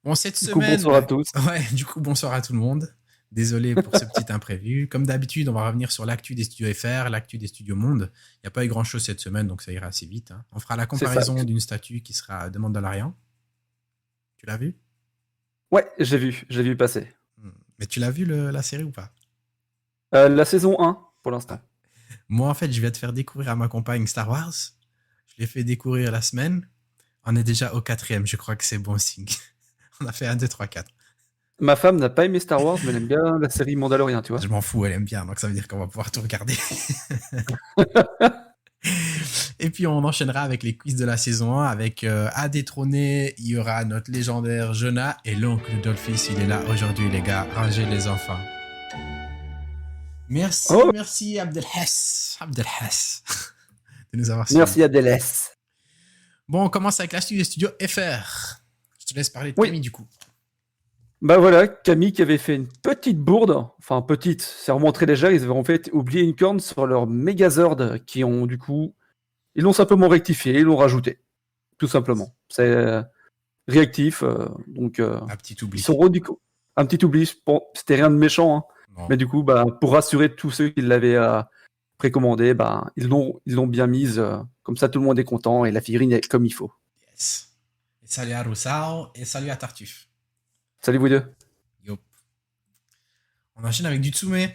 Bon, cette Du coup, bonsoir semaine, à tous. ouais, du coup, bonsoir à tout le monde. Désolé pour ce petit imprévu. Comme d'habitude, on va revenir sur l'actu des studios FR, l'actu des studios Monde. Il n'y a pas eu grand-chose cette semaine, donc ça ira assez vite, hein. On fera la C'est ça. comparaison d'une statue qui sera à demande Mandalorian. Tu l'as vu? Ouais, j'ai vu passer. Mais tu l'as vu la série ou pas? La saison 1, pour Ah. l'instant. Moi, en fait, je vais te faire découvrir à ma compagne Star Wars. Je l'ai fait découvrir la semaine. On est déjà au quatrième, je crois que c'est bon signe. On a fait un, 2, 3, 4. Ma femme n'a pas aimé Star Wars, mais elle aime bien la série Mandalorian, tu Je vois. m'en fous, elle aime bien, donc ça veut dire qu'on va pouvoir tout regarder. Et puis on enchaînera avec les quiz de la saison 1 avec à détrôner, il y aura notre légendaire Jonah et l'oncle Dolphis, il est là aujourd'hui les gars, rangez les enfants. Merci, Oh, merci Abdelhas de nous avoir suivis. merci Adélès. Bon, on commence avec l'astuce des studios FR. Je te laisse parler de Oui, Camille du coup. bah voilà, Camille qui avait fait une petite bourde, enfin petite, c'est vraiment très léger, ils avaient en fait oublié une corne sur leur Megazord qui ont du coup, ils l'ont simplement rectifié, ils l'ont rajouté, tout simplement. C'est réactif, donc Un petit ils sont oubli. rendus un petit oubli, bon, c'était rien de méchant, hein, Bon, mais du coup, bah, pour rassurer tous ceux qui l'avaient précommandé, bah, ils l'ont bien mise, comme ça tout le monde est content et la figurine est comme il faut. yes. Et salut à Roussao et salut à Tartuffe. Salut vous deux. Yo. On enchaîne avec du Tsume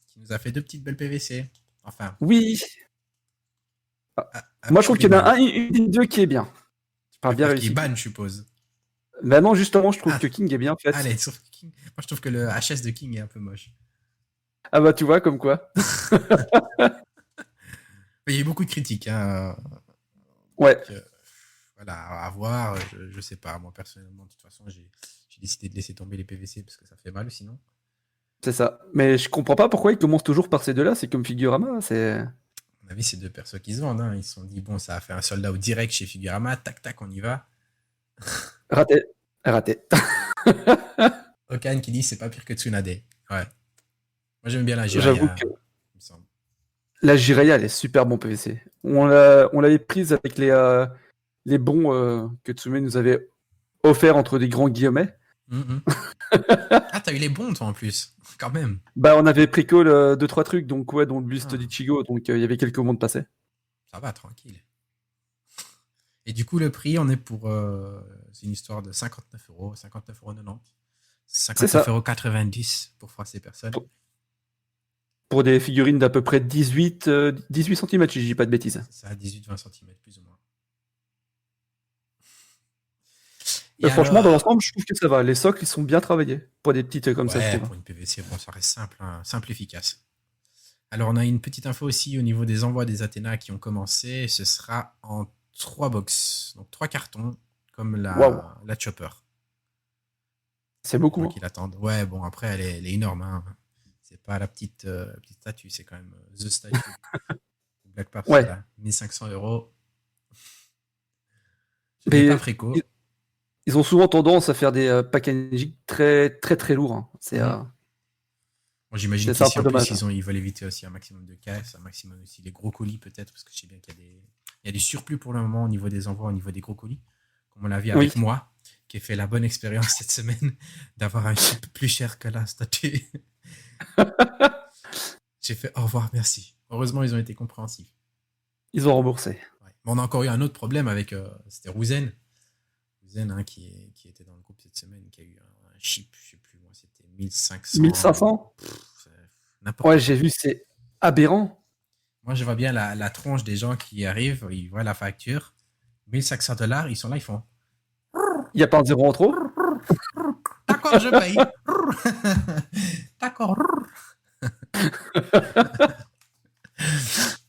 qui nous a fait deux petites belles PVC. Enfin, Oui, un moi je petit trouve qu'il y en a remind. une deux qui est bien, enfin bien Préfère qu'il réussi. banne, je suppose. Bah non, justement, je trouve Ah, que King est bien faite. allez, sauf que King. Moi, je trouve que le HS de King est un peu moche. Ah bah tu vois, comme quoi. Il y a eu beaucoup de critiques, hein. Ouais, Donc, voilà, à voir. Je sais pas. Moi, personnellement, de toute façon, j'ai décidé de laisser tomber les PVC parce que ça fait mal sinon. c'est ça. Mais je comprends pas pourquoi ils commencent toujours par ces deux-là, c'est comme Figurama, c'est À mon avis, c'est deux persos qui se vendent, hein. Ils se sont dit, bon, ça a fait un sold out direct chez Figurama. Tac, tac, on y va. raté. Raté. Okan qui dit, c'est pas pire que Tsunade. Ouais. Moi, j'aime bien la J'avoue Jiraiya, que il me semble. la Jiraiya, elle est super bon PVC. On l'avait prise avec les bons que Tsume nous avait offert entre des grands guillemets. Mhm. Ah, t'as eu les bons, toi, en plus. Quand même. Bah, on avait pris que deux, trois trucs, donc ouais, dont le buste Ah, d'Ichigo, donc il y avait quelques mondes passés. ça va, tranquille. Et du coup, le prix, on est pour. C'est une histoire de 59 euros, 59,90 euros. C'est 59,90 ça. euros 90 pour froisser personne. Pour, pour des figurines d'à peu près 18 cm, si je dis pas de bêtises. C'est ça, 18-20 cm plus ou moins. Et Franchement, dans alors, l'ensemble, je trouve que ça va. Les socles, ils sont bien travaillés. Pour des petites comme ça, je ouais, trouve. pour une PVC, bon, ça reste simple, hein, simple, efficace. Alors, on a une petite info aussi au niveau des envois des Athéna qui ont commencé. Ce sera en 3 box, donc 3 cartons, comme Waouh, la Chopper. c'est Pour les beaucoup, gens hein. qui l'attendent. Ouais, bon, après, elle est énorme, hein. C'est pas la petite statue, c'est quand même The Statue. Black Panther, Ouais. là, 1500 euros. Je n'ai pas Mais préco. ils ont souvent tendance à faire des packaging très, très, très lourds, hein. Mhm. Bon, j'imagine C'est un qu'ici, peu en plus, dommage, hein. ils veulent éviter aussi un maximum de caisses, un maximum aussi les gros colis, peut-être, parce que je sais bien il y a des surplus pour le moment au niveau des envois, au niveau des gros colis. Comme on l'a vu Oui. avec moi, qui ai fait la bonne expérience cette semaine d'avoir un chip plus cher que la statue. J'ai fait au revoir, merci. Heureusement, ils ont été compréhensifs. Ils ont remboursé. Ouais. Mais on a encore eu un autre problème avec. C'était Rouzen. Rouzen, hein, qui était dans le groupe cette semaine, qui a eu un chip, je sais plus, moi, c'était 1500. 1500? N'importe Ouais, j'ai quoi. vu, c'est aberrant. Moi, je vois bien la tronche des gens qui arrivent, ils voient la facture. 1500 $, ils sont là, ils font. Il n'y a pas un zéro en trop? D'accord, je paye. D'accord.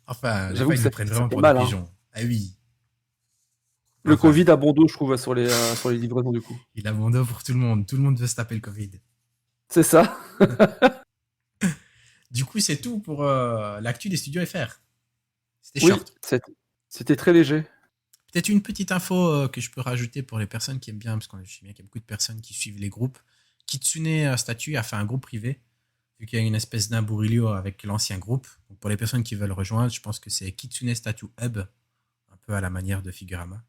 Enfin, des J'avoue fois, que ils nous prennent ça vraiment fait pour des mal, hein. pigeons. Ah oui. Le Enfin, Covid a bon dos, je trouve, sur les livraisons du coup. il a mon dos pour tout le monde. Tout le monde veut se taper le Covid. C'est ça. Du coup, c'est tout pour l'actu des studios FR. C'était Oui, short. c'était très léger. Peut-être une petite info que je peux rajouter pour les personnes qui aiment bien, parce que je sais bien qu'il y a beaucoup de personnes qui suivent les groupes. Kitsune Statue a fait un groupe privé, vu qu'il y a une espèce d'imbourrilio avec l'ancien groupe. Donc pour les personnes qui veulent rejoindre, je pense que c'est Kitsune Statue Hub, un peu à la manière de Figurama.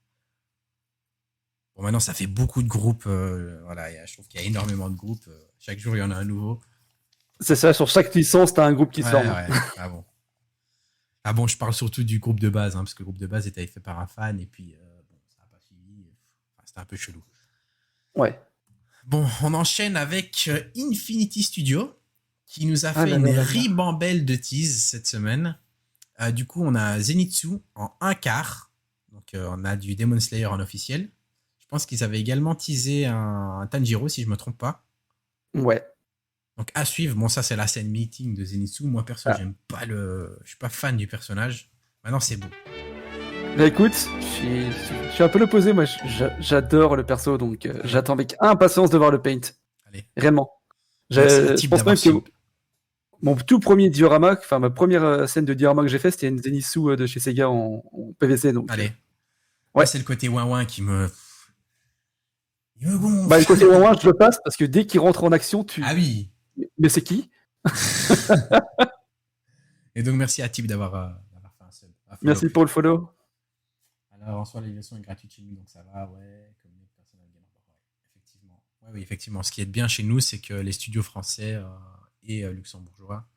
Bon, maintenant, ça fait beaucoup de groupes. Voilà, je trouve qu'il y a énormément de groupes. Chaque jour, il y en a un nouveau. C'est ça, sur chaque licence, t'as un groupe qui se Ouais, forme. ouais. Ah bon. Ah bon, je parle surtout du groupe de base, parce que le groupe de base était fait par un fan, et puis bon, ça n'a pas suivi. Enfin, c'était un peu chelou. Ouais. Bon, on enchaîne avec Infinity Studio, qui nous a Ah fait là une là là là. ribambelle de tease cette semaine. Du coup, on a Zenitsu en un quart. Donc, on a du Demon Slayer en officiel. Je pense qu'ils avaient également teasé un Tanjiro, si je me trompe pas. Ouais. Donc, à suivre. Bon, ça, c'est la scène meeting de Zenitsu. Moi, perso, Ah. je suis pas fan du personnage. Maintenant, c'est bon. Bah écoute, je suis un peu l'opposé, moi j'adore le perso, donc j'attends avec impatience de voir le paint. Allez. Vraiment. Merci à Je Type pense d'avoir même que suivi. mon tout premier diorama, enfin ma première scène de diorama que j'ai fait, c'était une Zenitsu de chez Sega en PVC. Donc, Allez. ouais. Moi, c'est le côté ouin-ouin qui me. Il me gonfle. Bah, le côté moment, je le passe parce que dès qu'il rentre en action, tu. Ah oui. Mais c'est qui? Et donc, merci à Type d'avoir fait un sub. Merci pour le follow. Alors, en soi, la version est gratuite chez nous, donc ça va, ouais. Comme les personnels gamer, ouais, effectivement. Ouais, oui, effectivement. Ce qui est bien chez nous, c'est que les studios français et luxembourgeois,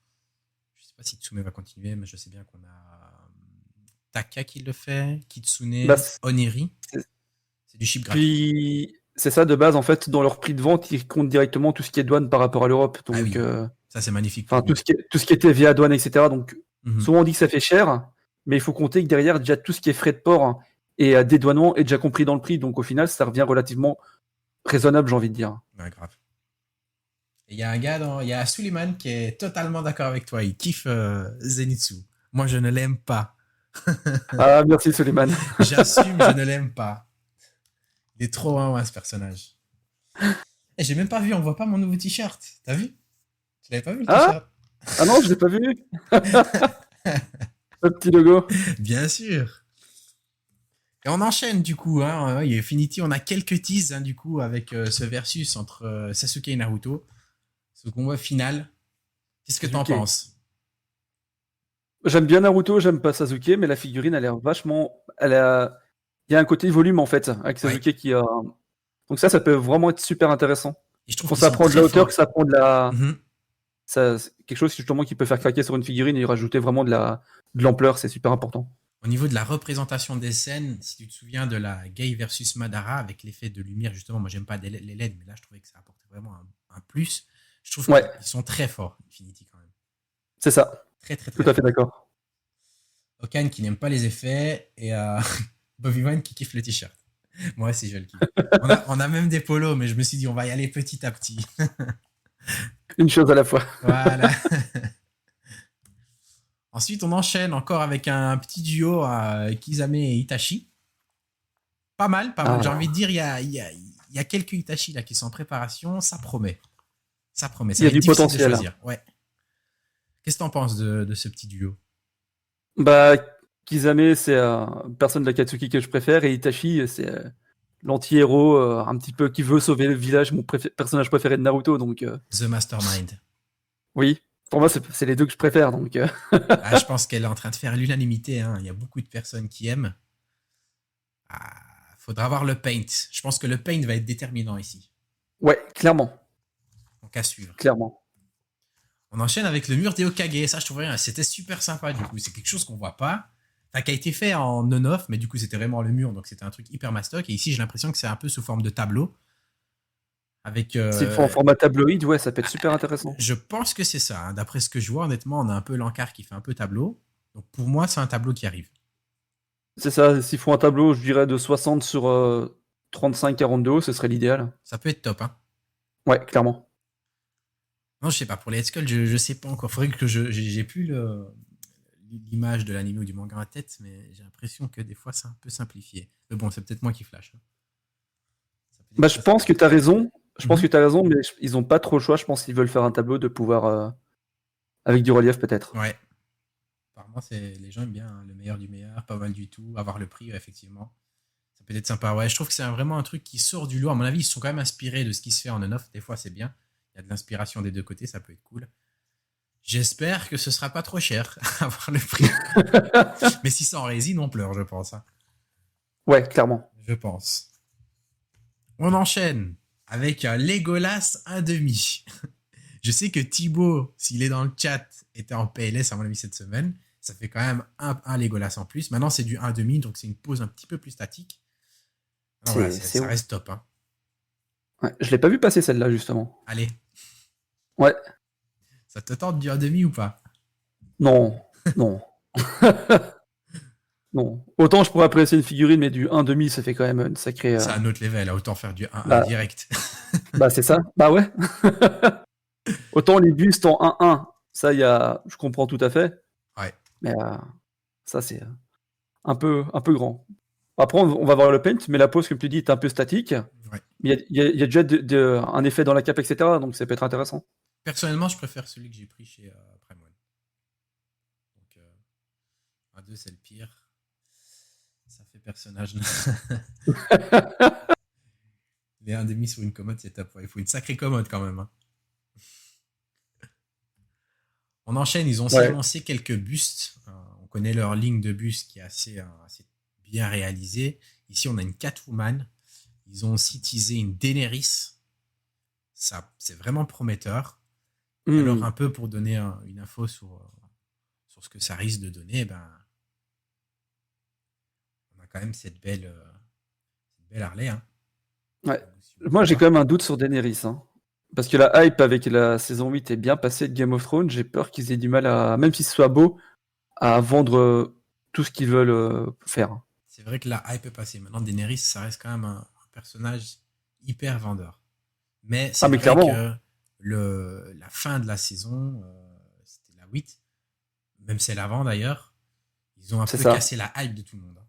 je sais pas si Tsume va continuer, mais je sais bien qu'on a Taka qui le fait, Kitsune, Bah, Oneri. c'est- C'est du chip gratuit. Puis, c'est ça de base, en fait, dans leur prix de vente, ils comptent directement tout ce qui est douane par rapport à l'Europe. Donc, Ah oui, ça c'est magnifique. enfin, tout ce qui était via douane, etc. Donc, Mhm. souvent on dit que ça fait cher, mais il faut compter que derrière, déjà tout ce qui est frais de port et dédouanement est déjà compris dans le prix. Donc, au final, ça revient relativement raisonnable, j'ai envie de dire. Ouais, grave. Et il y a un gars, il y a Suleiman qui est totalement d'accord avec toi. Il kiffe Zenitsu. Moi, je ne l'aime pas. Ah, merci, Suleiman. J'assume, je ne l'aime pas. Il est trop ce personnage. Et j'ai même pas vu, on voit pas mon nouveau t-shirt. T'as vu? Tu l'avais pas vu le t-shirt? Ah non, je l'ai pas vu. Le petit logo. Bien sûr. Et on enchaîne du coup. Il y a Infinity, on a quelques teases du coup avec ce versus entre Sasuke et Naruto. Ce combat final. Qu'est-ce que t'en Sasuke. penses? J'aime bien Naruto, j'aime pas Sasuke, mais la figurine a l'air vachement. Il y a un côté volume en fait, avec Sasuke Ouais. qui a. Donc ça peut vraiment être super intéressant. Et je trouve Quand qu'ils ça sont prend de très la hauteur, forts. que ça prend de la. Mhm. C'est quelque chose justement qui peut faire craquer sur une figurine et rajouter vraiment de l'ampleur, c'est super important. Au niveau de la représentation des scènes, si tu te souviens de la Gay versus Madara avec l'effet de lumière, justement, moi j'aime pas les LED, mais là je trouvais que ça apportait vraiment un plus. Je trouve Ouais. qu'ils sont très forts, Infinity quand même. C'est ça. Très très Tout très à fait fort. d'accord. Okan qui n'aime pas les effets et Bobby Wine qui kiffe le t-shirt. Moi aussi je le kiffe. On a même des polos, mais je me suis dit on va y aller petit à petit. Une chose à la fois. Voilà. Ensuite, on enchaîne encore avec un petit duo Kizame et Itachi. Pas mal, pas mal. J'ai envie de dire, il y a quelques Itachi là qui sont en préparation. Ça promet. Ça promet. Ça Il y a va être du difficile potentiel. de choisir. Ouais. Qu'est-ce que t'en penses de ce petit duo? Bah, Kizame, c'est personne de l'Akatsuki que je préfère, et Itachi, c'est l'anti-héros, un petit peu qui veut sauver le village, mon personnage préféré de Naruto, donc The Mastermind. oui, pour moi, c'est les deux que je préfère, donc Ah, je pense qu'elle est en train de faire l'unanimité. Il y a beaucoup de personnes qui aiment. Faudra voir le paint. Je pense que le paint va être déterminant ici. ouais, clairement. Donc à suivre. Clairement. On enchaîne avec le mur des Hokage. Ça, je trouvais c'était super sympa du coup. C'est quelque chose qu'on voit pas. Enfin, qui a été fait en on-off, mais du coup, c'était vraiment le mur. Donc, c'était un truc hyper mastoc. Et ici, j'ai l'impression que c'est un peu sous forme de tableau. Avec. S'ils font en format tabloïd, ouais, ça peut être super intéressant. Je pense que c'est ça. D'après ce que je vois, honnêtement, on a un peu l'encart qui fait un peu tableau. Donc, pour moi, c'est un tableau qui arrive. C'est ça, s'ils font un tableau, je dirais, de 60 sur 35-42 hauts, ce serait l'idéal. Ça peut être top, hein. Ouais, clairement. Non, je sais pas. Pour les Head je sais pas encore. Faudrait que j'ai plus l'image de l'anime ou du manga en tête, mais j'ai l'impression que des fois, c'est un peu simplifié. Mais bon, c'est peut-être moi qui flash. Bah, je pense que t'as raison. Je pense que t'as raison, mais ils ont pas trop le choix. Je pense qu'ils veulent faire un tableau de pouvoir avec du relief peut-être. Ouais. Apparemment, les gens aiment bien le meilleur du meilleur, pas mal du tout. Avoir le prix, effectivement. Ça peut être sympa. Ouais, je trouve que c'est vraiment un truc qui sort du lot. À mon avis, ils sont quand même inspirés de ce qui se fait en on-off. Des fois, c'est bien. Il y a de l'inspiration des deux côtés, ça peut être cool. J'espère que ce sera pas trop cher avoir le prix. Mais si c'est en résine, on pleure, je pense. Ouais, clairement. Je pense. On enchaîne avec un Legolas 1,5. Je sais que Thibaut, s'il est dans le chat, était en PLS à mon avis cette semaine. Ça fait quand même un Legolas en plus. Maintenant, c'est du 1,5, donc c'est une pose un petit peu plus statique. Alors voilà, C'est ça reste top. Hein. Ouais, je l'ai pas vu passer celle-là, justement. Allez, Ouais, ça te tente du 1,5 ou pas? non, non, non. Autant je pourrais apprécier une figurine, mais du 1,5, ça fait quand même une sacrée. C'est un autre level, hein. Autant faire du 1,1 Bah, direct. bah, c'est ça. Bah ouais. Autant les bustes en 1-1, ça, je comprends tout à fait. Ouais. Mais ça, c'est un peu grand. Après, on va voir le paint, mais la pose, comme tu dis, est un peu statique. Ouais. Mais il y a déjà un effet dans la cape, etc. Donc ça peut être intéressant. Personnellement, je préfère celui que j'ai pris chez Prime One. Donc, 1,2, c'est le pire. Ça fait personnage. Les 1,5 sur une commode, c'est top. Ouais, il faut une sacrée commode quand même. Hein. On enchaîne, ils ont aussi Ouais. annoncé quelques bustes. On connaît leur ligne de bustes qui est assez bien réalisée. Ici, on a une Catwoman. Ils ont aussi teasé une Daenerys. Ça, c'est vraiment prometteur. Alors, un peu pour donner une info sur ce que ça risque de donner, ben, on a quand même cette belle Harley. Hein. Ouais. Moi, j'ai quand même un doute sur Daenerys. Hein. Parce que la hype avec la saison 8 est bien passée de Game of Thrones. J'ai peur qu'ils aient du mal à, même si ce soit beau, à vendre tout ce qu'ils veulent faire. C'est vrai que la hype est passée. Maintenant, Daenerys, ça reste quand même un personnage hyper vendeur. Mais c'est mais vrai clairement. que la fin de la saison, c'était la 8, même celle avant d'ailleurs, ils ont un peu cassé la hype de tout le monde. Hein.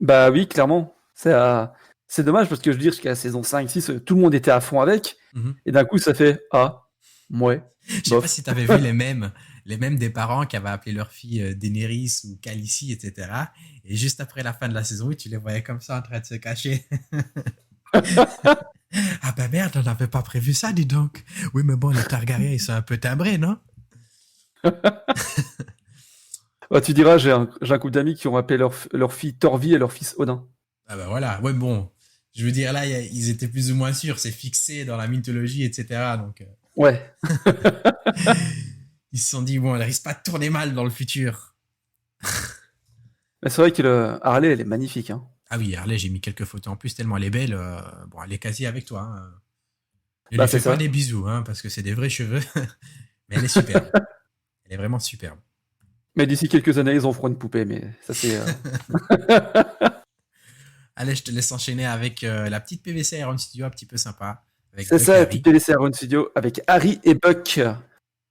Bah oui, clairement. C'est dommage parce que je veux dire, jusqu'à la saison 5-6, tout le monde était à fond avec. Et d'un coup, ça fait ouais. Je sais pas si tu avais vu les mêmes des parents qui avaient appelé leur fille Daenerys ou Khaleesi, etc. Et juste après la fin de la saison 8, tu les voyais comme ça en train de se cacher. Ah bah merde, on n'avait pas prévu ça, dis donc. Oui, mais bon, les Targaryens, ils sont un peu timbrés, non? Tu diras, j'ai un couple d'amis qui ont appelé leur fille Torvi et leur fils Odin. Ah bah voilà, ouais bon. Je veux dire, là, ils étaient plus ou moins sûrs, c'est fixé dans la mythologie, etc. Donc, ouais. ils se sont dit, bon, elle risque pas de tourner mal dans le futur. Mais c'est vrai que Harley, elle est magnifique. Hein. Ah oui, Harley, j'ai mis quelques photos en plus, tellement elle est belle. Bon, elle est quasi avec toi. Hein. Ne lui fais pas des bisous, hein, parce que c'est des vrais cheveux. Mais elle est superbe. Elle est vraiment superbe. Mais d'ici quelques années, ils en feront une poupée, mais ça c'est... Allez, je te laisse enchaîner avec la petite PVC Iron Studio, un petit peu sympa. C'est ça, la petite PVC Iron Studio, avec Harry et Buck.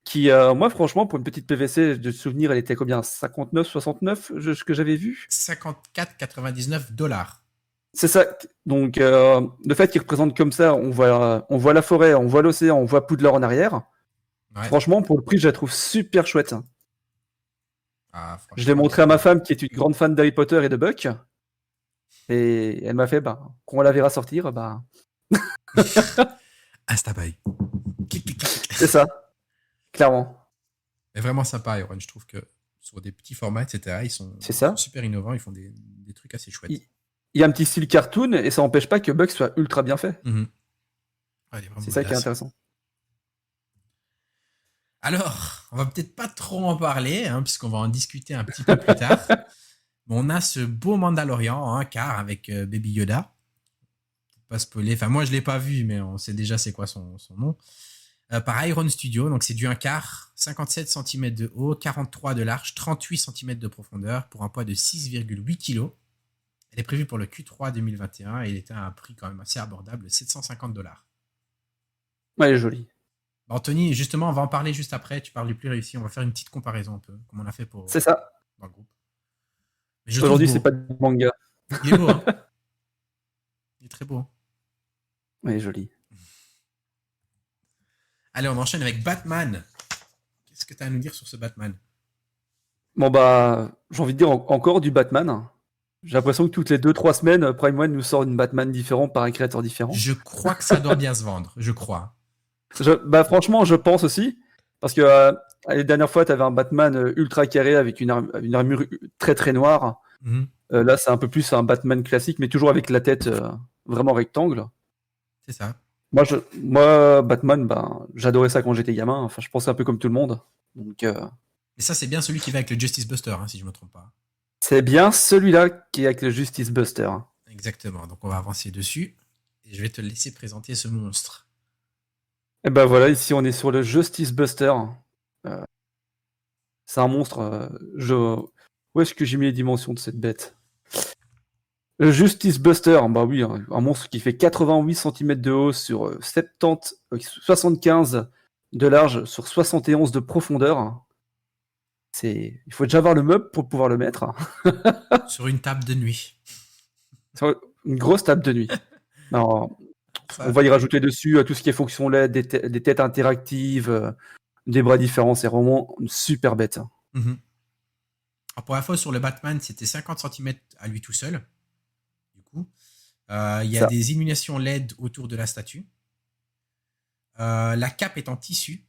Qui, moi, franchement, pour une petite PVC, de souvenir, elle était combien 59, 69, ce que j'avais vu 54,99 $. C'est ça. Donc, le fait qu'il représente comme ça, on voit la forêt, on voit l'océan, on voit Poudlard en arrière. Ouais. Franchement, pour le prix, je la trouve super chouette. Je l'ai montré à ma femme, qui est une grande fan d'Harry Potter et de Buck. Et elle m'a fait, quand on la verra sortir, Instabuy. C'est ça. Clairement. C'est vraiment sympa, Iron. Je trouve que sur des petits formats, etc., ils sont super innovants. Ils font des trucs assez chouettes. Il y a un petit style cartoon et ça n'empêche pas que Buck soit ultra bien fait. C'est ça qui est intéressant. Alors, on va peut-être pas trop en parler, hein, puisqu'on va en discuter un petit peu plus tard. On a ce beau Mandalorian, hein, car avec Baby Yoda. Pas spoiler. Enfin, moi, je l'ai pas vu, mais on sait déjà c'est quoi son nom. Par Iron Studio, donc c'est du 1 quart, 57 cm de haut, 43 de large, 38 cm de profondeur, pour un poids de 6,8 kg. Elle est prévue pour le Q3 2021 et elle était à un prix quand même assez abordable, 750 $. Ouais, elle est jolie. Anthony, justement, on va en parler juste après. Tu parles du plus réussi. On va faire une petite comparaison un peu, comme on a fait pour. C'est ça. Dans le groupe. Aujourd'hui, c'est pas du manga. Il est beau, hein. Il est très beau. Ouais, il est joli. Allez, on enchaîne avec Batman. Qu'est-ce que tu as à nous dire sur ce Batman? Bon, j'ai envie de dire encore du Batman. J'ai l'impression que toutes les 2-3 semaines, Prime One nous sort une Batman différent par un créateur différent. Je crois que ça doit bien se vendre. Je crois. Franchement, je pense aussi. Parce que les dernières fois, tu avais un Batman ultra carré avec une armure très très noire. Là, c'est un peu plus un Batman classique, mais toujours avec la tête vraiment rectangle. C'est ça. Moi, Batman, ben, j'adorais ça quand j'étais gamin. Enfin, je pensais un peu comme tout le monde. Donc, Et ça, c'est bien celui qui va avec le Justice Buster, hein, si je me trompe pas. c'est bien celui-là qui est avec le Justice Buster. Exactement. Donc, on va avancer dessus. Et je vais te laisser présenter ce monstre. Et ben voilà, ici on est sur le Justice Buster. Euh, c'est un monstre. Où est-ce que j'ai mis les dimensions de cette bête? Le Justice Buster, bah oui, un monstre qui fait 88 cm de haut sur 75 de large sur 71 de profondeur. Il faut déjà avoir le meuble pour pouvoir le mettre. Sur une table de nuit. C'est une grosse table de nuit. Alors, on Ça. va y rajouter dessus tout ce qui est fonction LED, des têtes interactives, des bras différents. C'est vraiment une super bête. Mhm. Alors, pour la fois, sur le Batman, c'était 50 cm à lui tout seul. Du coup, il y a Ça. des illuminations LED autour de la statue. La cape est en tissu.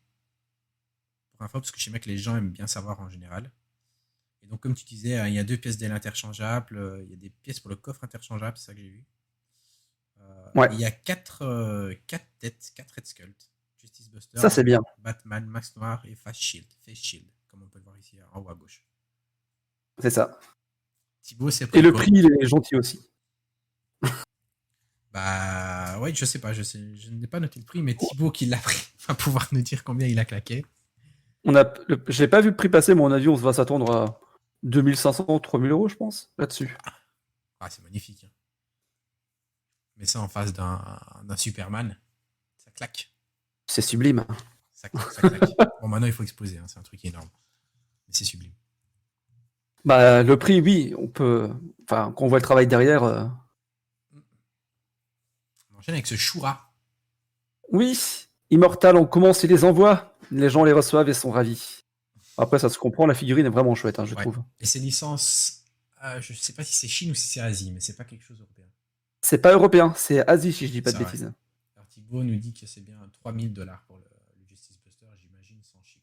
Pour la fois, parce que je sais bien que les gens aiment bien savoir en général. Et donc, comme tu disais, il y a 2 pièces d'aile interchangeables. Il y a des pièces pour le coffre interchangeable, c'est ça que j'ai vu. Ouais, Et il y a 4 têtes, 4 Red Skulls. Justice Buster, ça c'est bien. Batman, Max Noir et Face Shield. Face Shield, comme on peut le voir ici en haut à gauche. C'est ça. Thibaut, c'est Et pris le quoi? prix, il est gentil aussi. Bah ouais, je sais pas, je n'ai pas noté le prix, mais Thibaut qui l'a pris va pouvoir nous dire combien il a claqué. J'ai pas vu le prix passer, mais à mon avis, on va s'attendre à 2500, 3000 euros, je pense, là-dessus. Ah, c'est magnifique, hein. Mais ça en face d'un Superman, ça claque. C'est sublime. Ça claque, ça claque. Bon, maintenant il faut exposer, hein, c'est un truc énorme. Mais c'est sublime. Bah, le prix, oui, on peut. Enfin, quand on voit le travail derrière. On enchaîne avec ce Shura. Oui, Immortal, on commence, il les envoie. Les gens les reçoivent et sont ravis. Après, ça se comprend, la figurine est vraiment chouette, je Ouais. trouve. Et ses licences, je sais pas si c'est Chine ou si c'est Asie, mais c'est pas quelque chose européen. C'est pas européen, c'est Asie, si je dis pas de Ça, ouais. bêtises. Alors Thibaut nous dit que c'est bien 3000 $ pour le Justice Buster, j'imagine, sans chip.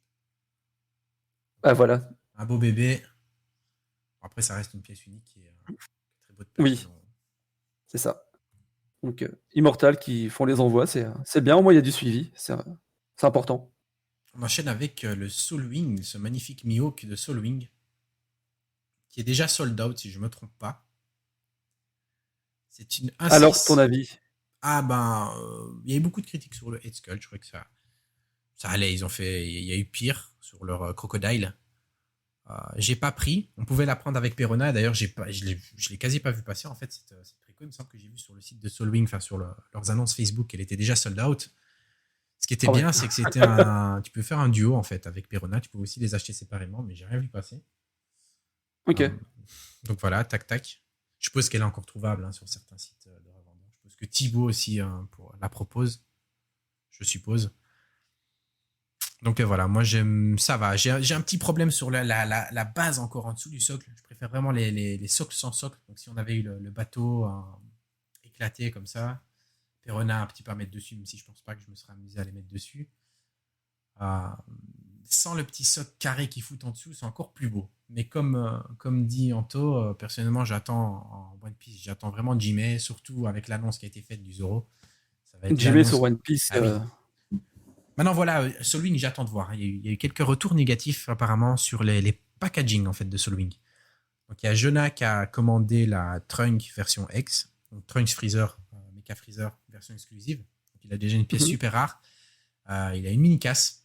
Ah, voilà. Un beau bébé. Après, ça reste une pièce unique qui est très beau de Oui, personne. c'est ça. Donc, Immortal qui font les envois, c'est bien, au moins il y a du suivi, c'est important. On enchaîne avec le Soulwing, ce magnifique Mihawk de Soulwing, qui est déjà sold out, si je me trompe pas. C'est une Alors, ton 1-6. avis? Ah ben, il y a eu beaucoup de critiques sur le Head Skull, je crois que ça allait, il y a eu pire sur leur Crocodile. J'ai pas pris, on pouvait la prendre avec Perona, d'ailleurs je l'ai quasi pas vu passer en fait, cette préco, il me semble que j'ai vu sur le site de Soulwing, enfin sur leurs annonces Facebook, elle était déjà sold out. Ce qui était Ah ouais. bien, c'est que tu peux faire un duo en fait avec Perona, tu peux aussi les acheter séparément, mais j'ai rien vu passer. Ok. Donc voilà, tac tac. Je suppose qu'elle est encore trouvable, hein, sur certains sites de revendeurs. Je suppose que Thibaut aussi, la propose, je suppose. Donc voilà, moi ça va. J'ai un petit problème sur la base encore en dessous du socle. Je préfère vraiment les socles sans socle. Donc si on avait eu le bateau éclaté comme ça, Perona un petit peu à mettre dessus, même si je pense pas que je me serais amusé à les mettre dessus. Euh, Sans le petit socle carré qui fout en dessous, c'est encore plus beau. Mais comme dit Anto, personnellement, j'attends en One Piece, j'attends vraiment Jimmy, surtout avec l'annonce qui a été faite du Zoro. Ça va être Jimmy sur l'annonce. One Piece. Ah oui. Maintenant, voilà, Soulwing, j'attends de voir. Il y a eu quelques retours négatifs, apparemment, sur les packaging, en fait, de Soulwing. Donc, il y a Jonah qui a commandé la Trunk version X, donc Trunks Freezer, Mecha Freezer version exclusive. Donc, il a déjà une pièce super rare. Il a une mini casse.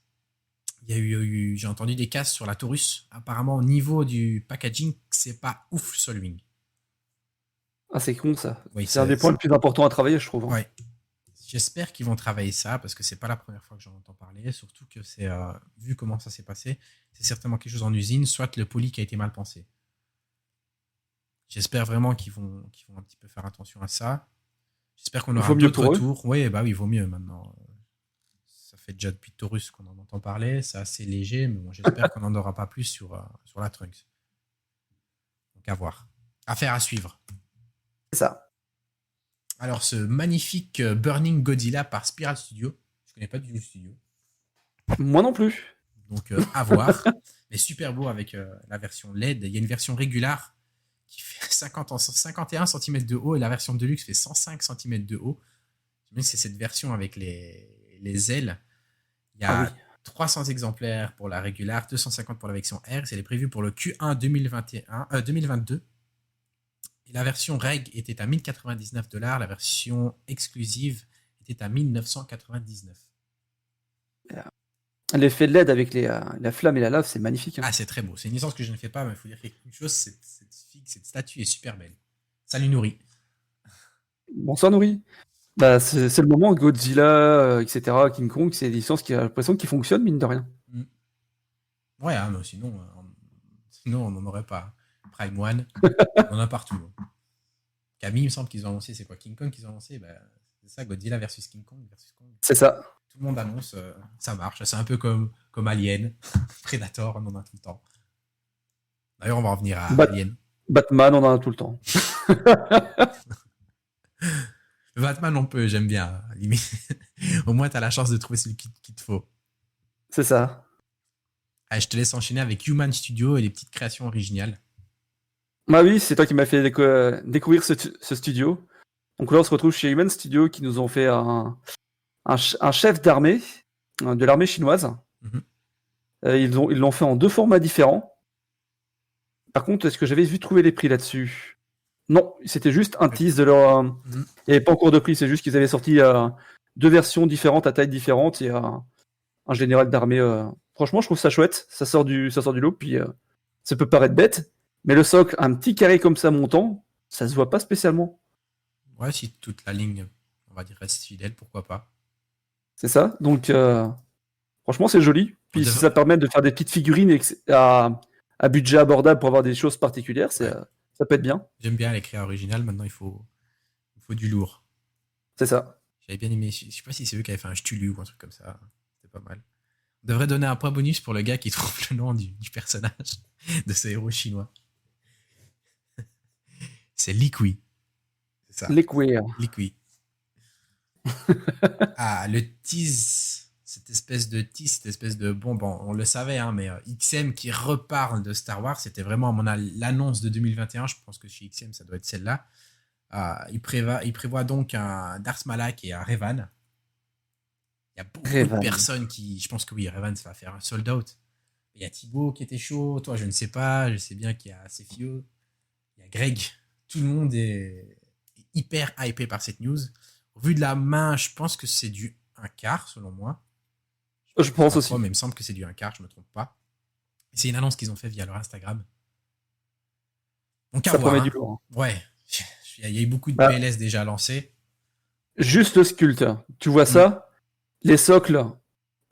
Il y a eu, j'ai entendu des casses sur la Taurus. Apparemment, au niveau du packaging, c'est pas ouf, Soulwing. Ah, c'est con ça. Oui, C'est un des points les plus importants à travailler, je trouve. ouais. J'espère qu'ils vont travailler ça parce que c'est pas la première fois que j'en entends parler. Surtout que c'est, vu comment ça s'est passé, c'est certainement quelque chose en usine, soit le poli qui a été mal pensé. J'espère vraiment qu'ils vont un petit peu faire attention à ça. J'espère qu'on Il aura vaut mieux d'autres pour eux. retours. Oui, bah oui, il vaut mieux maintenant. Ça fait déjà depuis Taurus qu'on en entend parler. C'est assez léger, mais bon, j'espère qu'on n'en aura pas plus sur la Trunks. Donc à voir. Affaire à suivre. C'est ça. Alors, ce magnifique Burning Godzilla par Spiral Studio. Je connais pas du tout le studio. Moi non plus. Donc, à voir. Mais super beau avec la version LED. Il y a une version régulière qui fait 51 cm de haut et la version Deluxe fait 105 cm de haut. Mais c'est cette version avec les ailes. Il y Ah oui. a 300 exemplaires pour la régulière, 250 pour la version R. Elle est prévue pour le Q1 2022. Et la version reg était à 1099 $. La version exclusive était à 1999. L'effet de LED avec la flamme et la lave, c'est magnifique. Hein. Ah, c'est très beau. C'est une licence que je ne fais pas, mais il faut dire qu'une chose, cette statue est super belle. Ça lui nourrit. Bonsoir, Nourri. Bah, c'est le moment Godzilla, etc., King Kong, c'est des licences qui a l'impression qu'ils fonctionnent, mine de rien. Mm. Ouais, hein, mais sinon, on n'en aurait pas. Prime One, on en a partout. Hein. Camille, il me semble qu'ils ont annoncé, c'est quoi King Kong qu'ils ont annoncé c'est ça, Godzilla versus King Kong versus Kong. C'est ça. Tout le monde annonce, ça marche. C'est un peu comme Alien, Predator, on en a tout le temps. D'ailleurs, on va en venir à Alien. Batman, on en a tout le temps. Batman, on peut, j'aime bien. Limite. Au moins, tu as la chance de trouver celui qu'il te faut. C'est ça. Allez, je te laisse enchaîner avec Human Studio et les petites créations originales. Bah oui, c'est toi qui m'as fait découvrir ce studio. Donc là, on se retrouve chez Human Studio qui nous ont fait un chef d'armée de l'armée chinoise. Mm-hmm. Ils l'ont fait en 2 formats différents. Par contre, est-ce que j'avais vu trouver les prix là-dessus? Non, c'était juste un tease de leur. Mm-hmm. Il n'y avait pas encore de prix, c'est juste qu'ils avaient sorti 2 versions différentes à taille différente et un général d'armée. Franchement, je trouve ça chouette. Ça sort du lot, puis ça peut paraître bête, mais le socle, un petit carré comme ça montant, ça se voit pas spécialement. Ouais, si toute la ligne, on va dire, reste fidèle, pourquoi pas. C'est ça. Donc, franchement, c'est joli. Puis si ça permet de faire des petites figurines à budget abordable pour avoir des choses particulières, ça peut être bien. J'aime bien les créas originales. Maintenant, il faut du lourd. C'est ça. J'avais bien aimé. Je sais pas si c'est eux qui avaient fait un Cthulhu ou un truc comme ça. C'était pas mal. On devrait donner un point bonus pour le gars qui trouve le nom du personnage de ce héros chinois. C'est Liqui. C'est ça. Liqui. Ah, le tease. Cette espèce de bon, on le savait, hein, mais XM qui reparle de Star Wars, c'était vraiment l'annonce de 2021. Je pense que chez XM, ça doit être celle-là. Il prévoit donc un Darth Malak et un Revan. Il y a beaucoup de personnes qui. Je pense que oui, Revan, ça va faire un sold out. Il y a Thibaut qui était chaud. Toi, je ne sais pas. Je sais bien qu'il y a Cefio. Il y a Greg. Tout le monde est hyper hypé par cette news. Au vu de la main, je pense que c'est du 1/4, selon moi. Je pense aussi. Mais il me semble que c'est du 1/4, je ne me trompe pas. C'est une annonce qu'ils ont fait via leur Instagram. Donc, à voir. Promet du lourd. Ouais. Il y a eu beaucoup de PLS déjà lancés. Juste le sculpte. Tu vois ça? Les socles,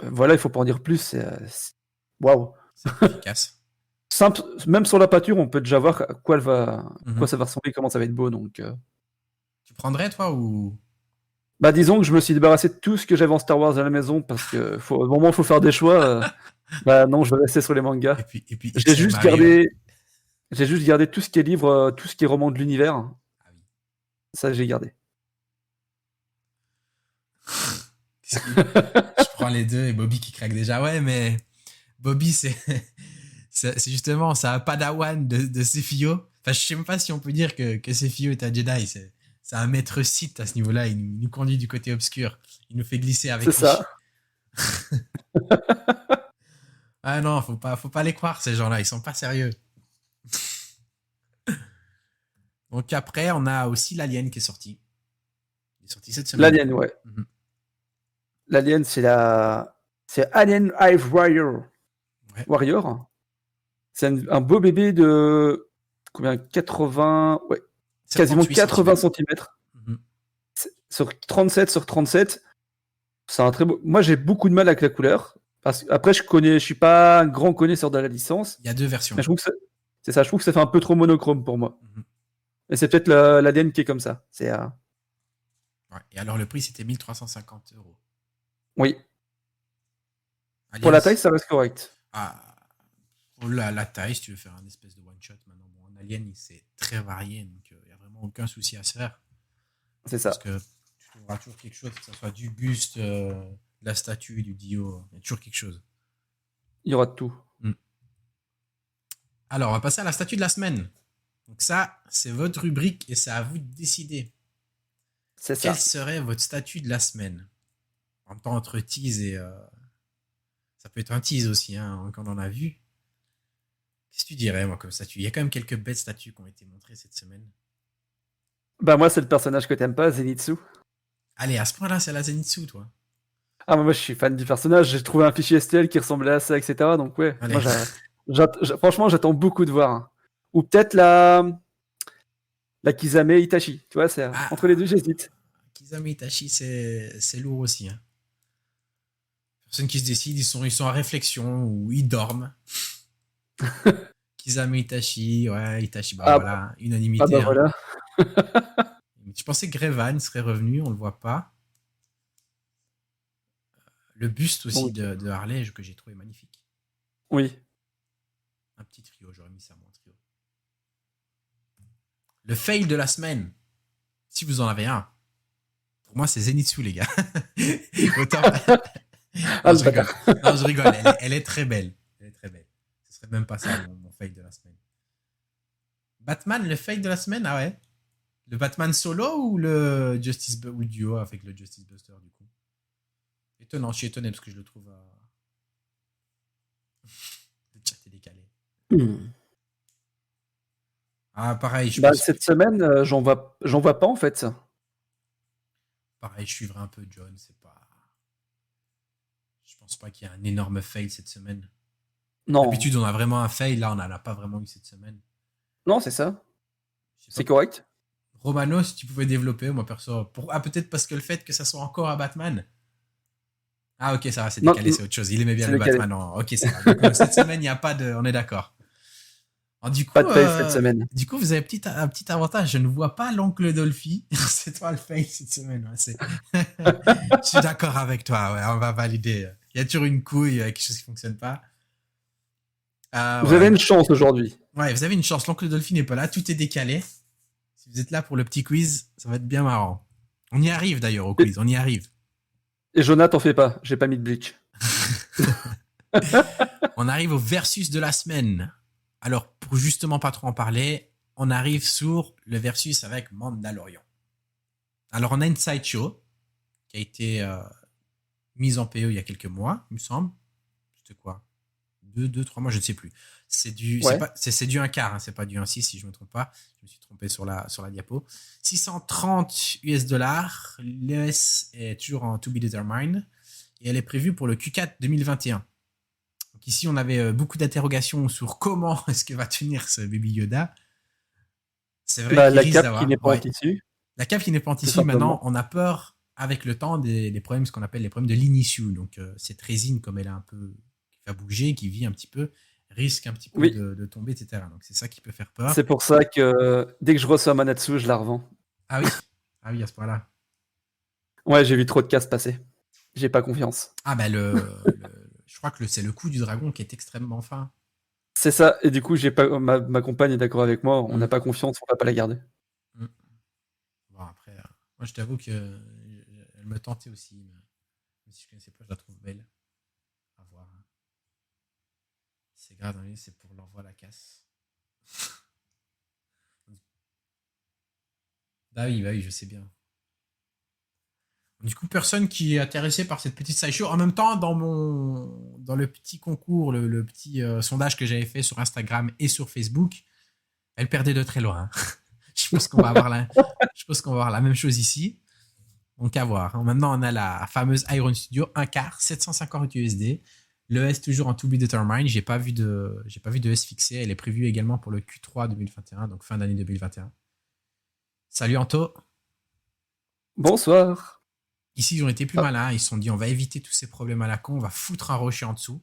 voilà, il faut pas en dire plus. Waouh. C'est efficace. Simple, même sur la pâture, on peut déjà voir à quoi ça va ressembler, comment ça va être beau. Donc, Tu prendrais, toi, ou... Bah, disons que je me suis débarrassé de tout ce que j'avais en Star Wars à la maison parce que au moment où il faut faire des choix, bah non, je vais rester sur les mangas. Et puis j'ai juste gardé tout ce qui est livre, tout ce qui est roman de l'univers. Ah oui. Ça, j'ai gardé. Je prends les deux et Bobby qui craque déjà. Ouais, mais Bobby, c'est justement, c'est un padawan de Cefio. Enfin, je sais même pas si on peut dire que Cefio est un Jedi. C'est un maître Sith à ce niveau-là. Il nous conduit du côté obscur. Il nous fait glisser avec lui. C'est ça. Ah non, faut pas les croire, ces gens-là. Ils sont pas sérieux. Donc après, on a aussi l'Alien qui est sorti. Il est sorti cette semaine. L'Alien, ouais. Mm-hmm. L'Alien, c'est Alien Hive Warrior. Ouais. Warrior. C'est un beau bébé de combien 80, ouais, quasiment 80 cm. Mm-hmm. Sur 37 sur 37. C'est un très beau. Moi, j'ai beaucoup de mal avec la couleur. Parce qu'après, je suis pas un grand connaisseur de la licence. Il y a 2 versions. Mais je trouve que c'est ça. Je trouve que ça fait un peu trop monochrome pour moi. Mm-hmm. Et c'est peut-être l'ADN qui est comme ça. C'est. Ouais. Et alors, le prix, c'était 1350 €. Oui. Alien, pour la taille, ça reste correct. Pour la taille, si tu veux faire un espèce de one-shot, maintenant, bon, un Alien, c'est très varié, donc il n'y a vraiment aucun souci à se faire. C'est ça. Parce que tu trouveras toujours quelque chose, que ce soit du buste, de la statue, du dio, il y a toujours quelque chose. Il y aura de tout. Alors, on va passer à la statue de la semaine. Donc ça, c'est votre rubrique et c'est à vous de décider. C'est Quel ça. serait votre statut de la semaine? En même temps, entre tease et... ça peut être un tease aussi, hein, quand on en a vu. Qu'est-ce que tu dirais, moi, comme statut? Il y a quand même quelques belles statues qui ont été montrées cette semaine. Bah moi, c'est le personnage que t'aimes pas, Zenitsu. Allez, à ce point-là, c'est la Zenitsu, toi. Ah, moi, je suis fan du personnage. J'ai trouvé un fichier STL qui ressemblait à ça, etc. Donc ouais, moi, Allez. franchement, j'attends beaucoup de voir, hein. Ou peut-être la Kisame Itachi. Tu vois, c'est Ah, entre les deux, j'hésite. Kizami Itachi, c'est lourd aussi. Hein. Personne qui se décide, ils sont en réflexion ou ils dorment. Kizami Itachi, ouais, Itachi, bah Ah, voilà, ah unanimité. bah Hein. voilà. Je pensais que Grevan serait revenu, on le voit pas. Le buste aussi Oui. de Harley que j'ai trouvé magnifique. Oui. Un petit trio, j'aurais mis ça moi en trio. Le fail de la semaine, si vous en avez un. Pour moi, c'est Zenitsu, les gars. Autant... Ah, non, le je rigole. bâtard. Non, je rigole. Elle est très belle. Elle est très belle. Ce serait même pas ça mon fail de la semaine. Batman, le fail de la semaine, ah ouais. Le Batman solo ou le ou le duo avec le Justice Buster du coup. Étonnant, je suis étonné parce que je le trouve le chat est décalé. Ah pareil, je Bah, pense cette semaine, j'en vois pas en fait. pareil, je suivrai un peu John, c'est pas je pense pas qu'il y a un énorme fail cette semaine. Non, D'habitude, on a vraiment un fail, là on en a pas vraiment eu cette semaine. non, c'est ça. Je sais C'est pas. correct. Romano, si tu pouvais développer, moi perso, ah peut-être parce que le fait que ça soit encore à Batman. Ah ok, ça va, c'est Non, décalé, c'est autre chose. Il aimait bien c'est le décalé. Batman. Ok, ça va. Donc, cette semaine, il n'y a pas de, on est d'accord. Alors, Pas de fail cette semaine. du coup, vous avez un petit avantage. Je ne vois pas l'oncle Dolphy. C'est toi le fail cette semaine. Ouais, je suis d'accord avec toi. Ouais, on va valider. Il y a toujours une couille, quelque chose qui fonctionne pas. Vous avez Ouais. une chance aujourd'hui. Ouais, vous avez une chance. L'oncle Dolphy n'est pas là. Tout est décalé. Si vous êtes là pour le petit quiz, ça va être bien marrant. On y arrive d'ailleurs au quiz. On y arrive. Et Jonah, t'en fais pas. J'ai pas mis de bleach. On arrive au versus de la semaine. Alors, pour justement pas trop en parler, on arrive sur le versus avec Mandalorian. Alors, on a une sideshow qui a été mise en PE il y a quelques mois, il me semble. C'était quoi 3 mois, je ne sais plus. C'est du, Ouais. c'est du 1 quart, hein, c'est pas du 1,6 si je me trompe pas. Je me suis trompé sur la diapo. 630 US dollars. L'US est toujours en to be determined. Et elle est prévue pour le Q4 2021. Donc ici, on avait beaucoup d'interrogations sur comment est-ce que va tenir ce Baby Yoda. C'est vrai qu'il La risque cape qui d'avoir... n'est pas en Ouais. tissu, La cave qui n'est pas en tout tissu, maintenant, simplement. on a peur avec le temps des problèmes, ce qu'on appelle les problèmes de l'inissue. Donc cette résine, comme elle est un peu... qui va bouger, qui vit un petit peu, risque un petit peu Oui. de tomber, etc. Donc c'est ça qui peut faire peur. C'est pour ça que dès que je reçois Manatsu, je la revends. Ah oui. Ah oui, à ce point-là. Ouais, j'ai vu trop de cases passer. J'ai pas confiance. Ah bah je crois que c'est le coup du dragon qui est extrêmement fin. C'est ça. Et du coup, j'ai pas ma compagne est d'accord avec moi. On n'a pas confiance, on va pas la garder. Mm. Bon, après, moi je t'avoue que elle me tentait aussi. Mais même si je connaissais pas, je la trouve belle. À voir. Hein. C'est grave, hein, c'est pour l'envoi à la casse. Bah oui, je sais bien. Du coup, personne qui est intéressé par cette petite sideshow. En même temps, dans le petit concours, le petit sondage que j'avais fait sur Instagram et sur Facebook, elle perdait de très loin. Je pense qu'on va avoir la même chose ici. Donc à voir. Hein. Maintenant, on a la fameuse Iron Studio, 1 quart, 750 USD. Le S toujours en to be determined. J'ai pas vu de S fixé. Elle est prévue également pour le Q3 2021, donc fin d'année 2021. Salut Anto. Bonsoir. Ici, ils ont été plus malins. Ils se sont dit, on va éviter tous ces problèmes à la con. On va foutre un rocher en dessous.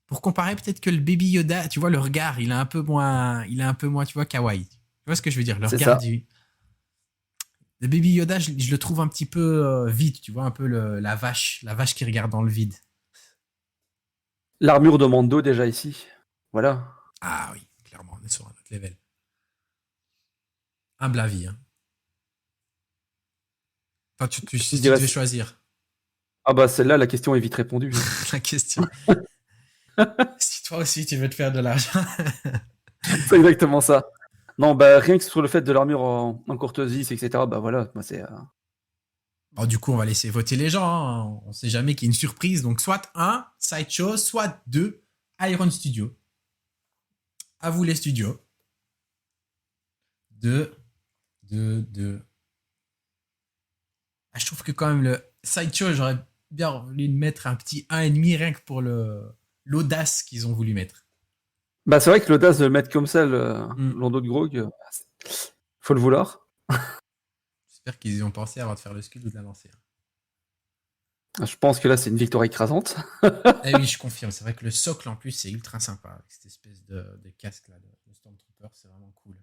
Pour comparer, peut-être que le Baby Yoda, tu vois, le regard, il est un peu moins, tu vois, kawaii. Tu vois ce que je veux dire? Le C'est regard ça. le Baby Yoda, je le trouve un petit peu vide, tu vois, un peu la vache qui regarde dans le vide. L'armure de Mando déjà ici. Voilà. Ah oui, clairement, on est sur un autre level. Humble avis, hein. Enfin, Je si tu dirais. devais choisir Ah bah celle-là, la question est vite répondue. la question. Si toi aussi tu veux te faire de l'argent. C'est exactement ça. Non, bah rien que sur le fait de l'armure en courtoisie, etc. Bah voilà, moi c'est. Bon, du coup, on va laisser voter les gens. Hein. On sait jamais qu'il y a une surprise. Donc, soit un, Sideshow, soit deux, Iron Studio. À vous les studios. Deux. Ah, je trouve que quand même le Sideshow, j'aurais bien voulu mettre un petit 1,5 rien que pour l'audace qu'ils ont voulu mettre. Bah c'est vrai que l'audace de le mettre comme ça, Hmm. l'endos de Grog, faut le vouloir. J'espère qu'ils y ont pensé avant de faire le scud ou de la lancer. Je pense que là c'est une victoire écrasante. Eh oui, je confirme. C'est vrai que le socle en plus, c'est ultra sympa. Avec cette espèce de casque là de Stormtrooper, c'est vraiment cool.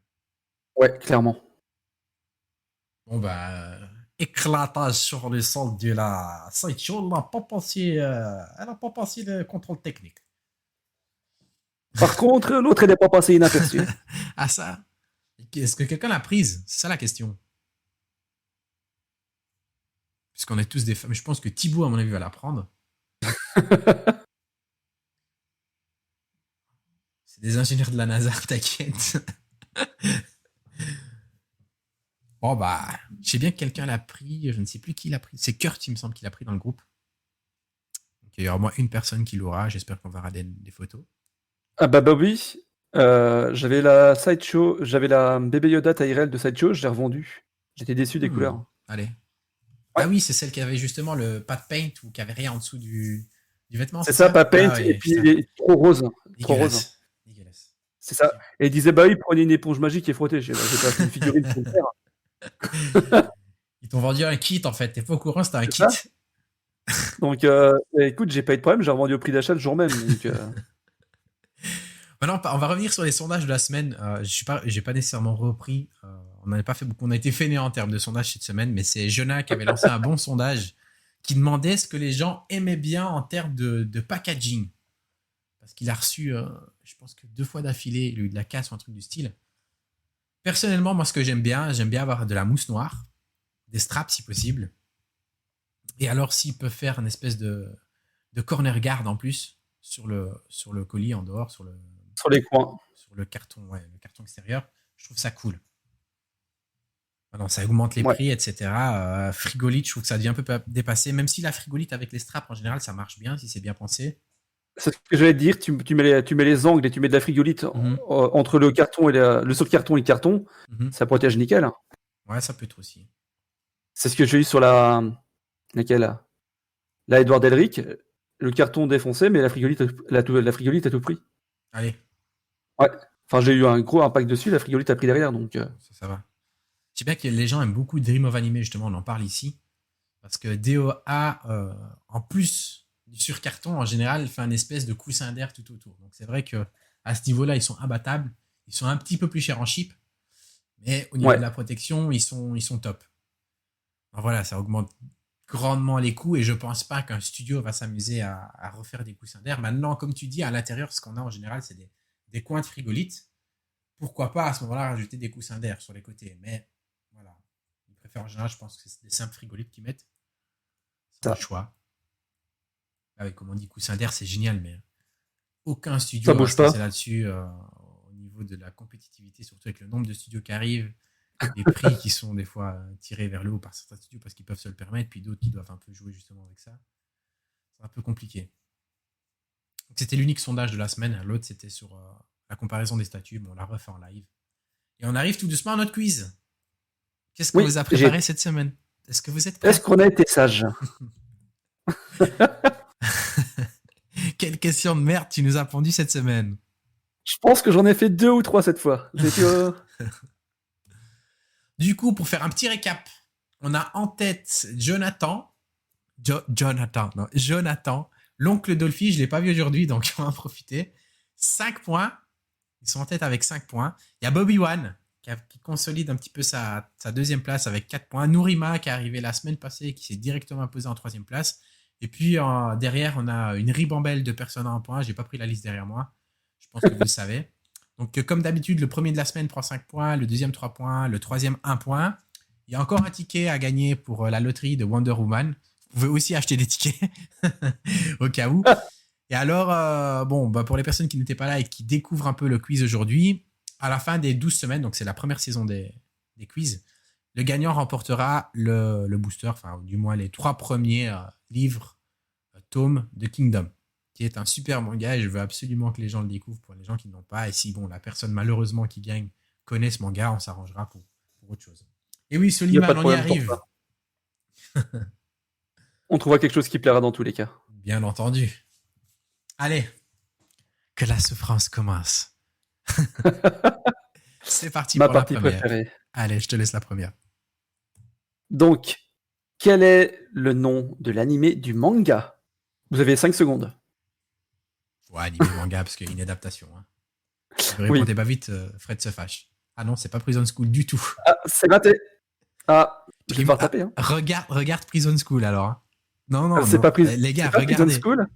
Ouais, clairement. Bon, bah, éclatage sur le sol de la Sideshow. Elle n'a pas passé le contrôle technique. Par contre, l'autre elle n'est pas passé inaperçu. Ah, ça. Est-ce que quelqu'un l'a prise? C'est ça la question. Puisqu'on est tous des femmes. Je pense que Thibaut, à mon avis, va la prendre. C'est des ingénieurs de la NASA, t'inquiète. Bon, bah, je sais bien que quelqu'un l'a pris. Je ne sais plus qui l'a pris. C'est Kurt, il me semble, qu'il l'a pris dans le groupe. Donc, il y aura au moins une personne qui l'aura. J'espère qu'on verra des photos. Ah bah oui. J'avais la Sideshow, j'avais la Baby Yoda Tyrell de Sideshow, je l'ai revendue. J'étais déçu des couleurs. Allez. Ouais. Ah oui, c'est celle qui avait justement le pas de paint ou qui avait rien en dessous du vêtement, C'est c'est ça, ça? pas paint, Ah et oui, puis putain. il est trop rose. Trop rose. Dégueulasse. Dégueulasse. C'est ça. Et il disait, bah oui, prenez une éponge magique et frottez. J'ai pas acheté une figurine pour le faire. Ils t'ont vendu un kit en fait. T'es pas au courant, c'était un C'est kit. ça. Donc, écoute, j'ai pas eu de problème, j'ai revendu au prix d'achat le jour même. Donc, Maintenant, on va revenir sur les sondages de la semaine. J'ai pas nécessairement repris. On n'avait pas fait beaucoup. On a été fainéants en termes de sondage cette semaine, mais c'est Jonah qui avait lancé un bon sondage qui demandait ce que les gens aimaient bien en termes de packaging. Parce qu'il a reçu, je pense que 2 fois d'affilée, il a eu de la casse ou un truc du style. Personnellement, moi, ce que j'aime bien avoir de la mousse noire, des straps si possible. Et alors, s'ils peuvent faire une espèce de corner guard en plus sur le colis en dehors, sur sur les coins. le carton extérieur, je trouve ça cool. Alors, ça augmente les Ouais. prix, etc. Frigolite, je trouve que ça devient un peu dépassé, même si la frigolite avec les straps, en général, ça marche bien si c'est bien pensé. C'est ce que j'allais te dire, tu mets les angles et tu mets de la frigolite entre le carton et le saut-carton et le carton, ça protège nickel. Ouais, ça peut être aussi. C'est ce que j'ai eu sur laquelle la Edward Elric, le carton défoncé, mais la frigolite a tout pris. Allez. Ouais. Enfin, j'ai eu un gros impact dessus, la frigolite a pris derrière, donc. Ça va. Je sais bien que les gens aiment beaucoup Dream of Anime, justement, on en parle ici. Parce que DOA, en plus du surcarton, en général, fait un espèce de coussin d'air tout autour. Donc c'est vrai que à ce niveau-là, ils sont imbattables. Ils sont un petit peu plus chers en chip. Mais au niveau de la protection, ils sont top. Alors voilà, ça augmente grandement les coûts et je pense pas qu'un studio va s'amuser à refaire des coussins d'air. Maintenant, comme tu dis, à l'intérieur, ce qu'on a en général, c'est des coins de frigolite. Pourquoi pas à ce moment-là rajouter des coussins d'air sur les côtés? Mais voilà, ils préfèrent en général, je pense que c'est des simples frigolites qu'ils mettent. C'est un choix. Avec, comme on dit, coussin d'air, c'est génial, mais aucun studio va se passer là-dessus au niveau de la compétitivité, surtout avec le nombre de studios qui arrivent, les prix qui sont des fois tirés vers le haut par certains studios parce qu'ils peuvent se le permettre, puis d'autres qui doivent un peu jouer justement avec ça. C'est un peu compliqué. Donc, c'était l'unique sondage de la semaine. L'autre, c'était sur la comparaison des statuts. Bon, on l'a refait en live. Et on arrive tout doucement à notre quiz. Qu'est-ce qu'on vous a préparé cette semaine? Est-ce que vous êtes prêts? Est-ce qu'on a été sage? Quelle question de merde tu nous as pondu cette semaine? Je pense que j'en ai fait 2 ou 3 cette fois. Du coup, pour faire un petit récap, on a en tête Jonathan, l'oncle Dolphy, je ne l'ai pas vu aujourd'hui, donc on va en profiter. 5 points. Ils sont en tête avec 5 points. Il y a Bobby One qui consolide un petit peu sa deuxième place avec 4 points. Nourima qui est arrivé la semaine passée et qui s'est directement imposé en troisième place. Et puis derrière, on a une ribambelle de personnes à 1 point. Je n'ai pas pris la liste derrière moi. Je pense que vous le savez. Donc, comme d'habitude, le premier de la semaine prend 5 points, le deuxième 3 points, le troisième 1 point. Il y a encore un ticket à gagner pour la loterie de Wonder Woman. Vous pouvez aussi acheter des tickets au cas où. Et alors, pour les personnes qui n'étaient pas là et qui découvrent un peu le quiz aujourd'hui, à la fin des 12 semaines, donc c'est la première saison des quiz, le gagnant remportera le booster, enfin, du moins les 3 premiers livres, tomes de Kingdom, qui est un super manga et je veux absolument que les gens le découvrent pour les gens qui ne l'ont pas. Et si, bon, la personne malheureusement qui gagne connaît ce manga, on s'arrangera pour autre chose. Et oui, Il n'y a pas Soliman, de on y problème pour arrive. ça. On trouvera quelque chose qui plaira dans tous les cas. Bien entendu. Allez, que la souffrance commence. C'est parti Ma pour la partie première. préférée. Allez, je te laisse la première. Donc, quel est le nom de l'animé du manga? Vous avez 5 secondes. Ouais, animé manga, parce qu'il y a une adaptation. Hein. Si vous répondez pas vite, Fred se fâche. Ah non, c'est pas Prison School du tout. Ah, c'est raté. Ah, je vais devoir taper. Hein. Regarde Prison School alors. Hein. Non, C'est non. pas Prison, Les gars, c'est pas Prison regardez. School.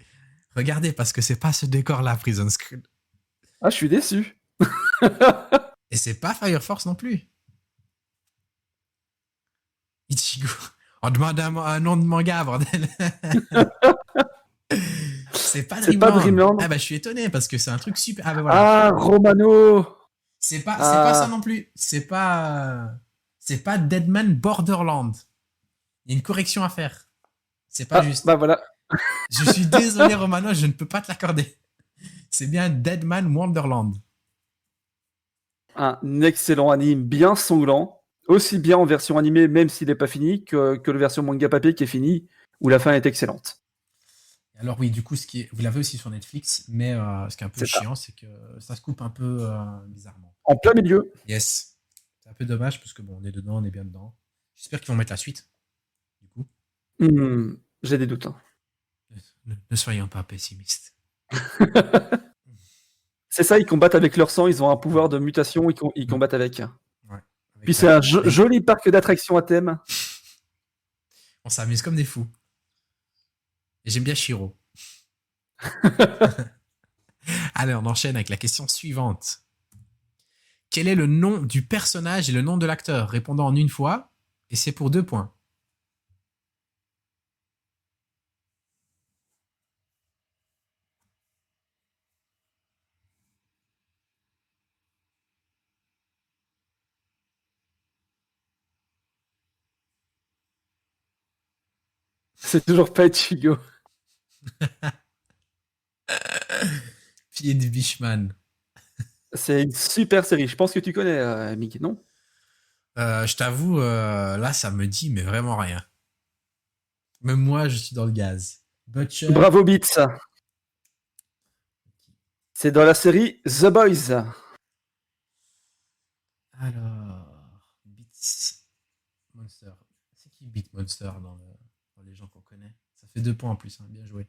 Regardez, parce que c'est pas ce décor-là, Prison School. Ah, je suis déçu. Et c'est pas Fire Force non plus. Ichigo. On demande un nom de manga, bordel. C'est pas Dreamland. Ah bah je suis étonné parce que c'est un truc super. Ah bah voilà. Ah, Romano. C'est pas ça non plus. C'est pas Deadman Borderland. Il y a une correction à faire. C'est pas juste. Bah voilà. Je suis désolé Romano, je ne peux pas te l'accorder. C'est bien Deadman Wonderland. Un excellent anime, bien sanglant. Aussi bien en version animée, même s'il n'est pas fini, que la version manga papier qui est finie, où la fin est excellente. Alors oui, du coup, vous l'avez aussi sur Netflix, mais ce qui est un peu chiant, c'est que ça se coupe un peu bizarrement. En plein milieu. Yes. C'est un peu dommage parce que bon, on est dedans, on est bien dedans. J'espère qu'ils vont mettre la suite. Du coup. J'ai des doutes. Hein. Ne soyons pas pessimistes. C'est ça, ils combattent avec leur sang, ils ont un pouvoir de mutation, ils combattent avec. Ouais, puis c'est un joli parc d'attractions à thème. On s'amuse comme des fous. Et j'aime bien Shiro. Allez, on enchaîne avec la question suivante. Quel est le nom du personnage et le nom de l'acteur? Répondant en une fois, et c'est pour 2 points. C'est toujours pas Ichigo. Pied de Bishman. C'est une super série. Je pense que tu connais, Mickey, non? Je t'avoue, là, ça me dit mais vraiment rien. Même moi, je suis dans le gaz. Butcher. Bravo Beats. C'est dans la série The Boys. Alors, Beats Monster. C'est qui Beat Monster dans les gens qu'on connaît? Ça fait 2 points en plus, hein. Bien joué.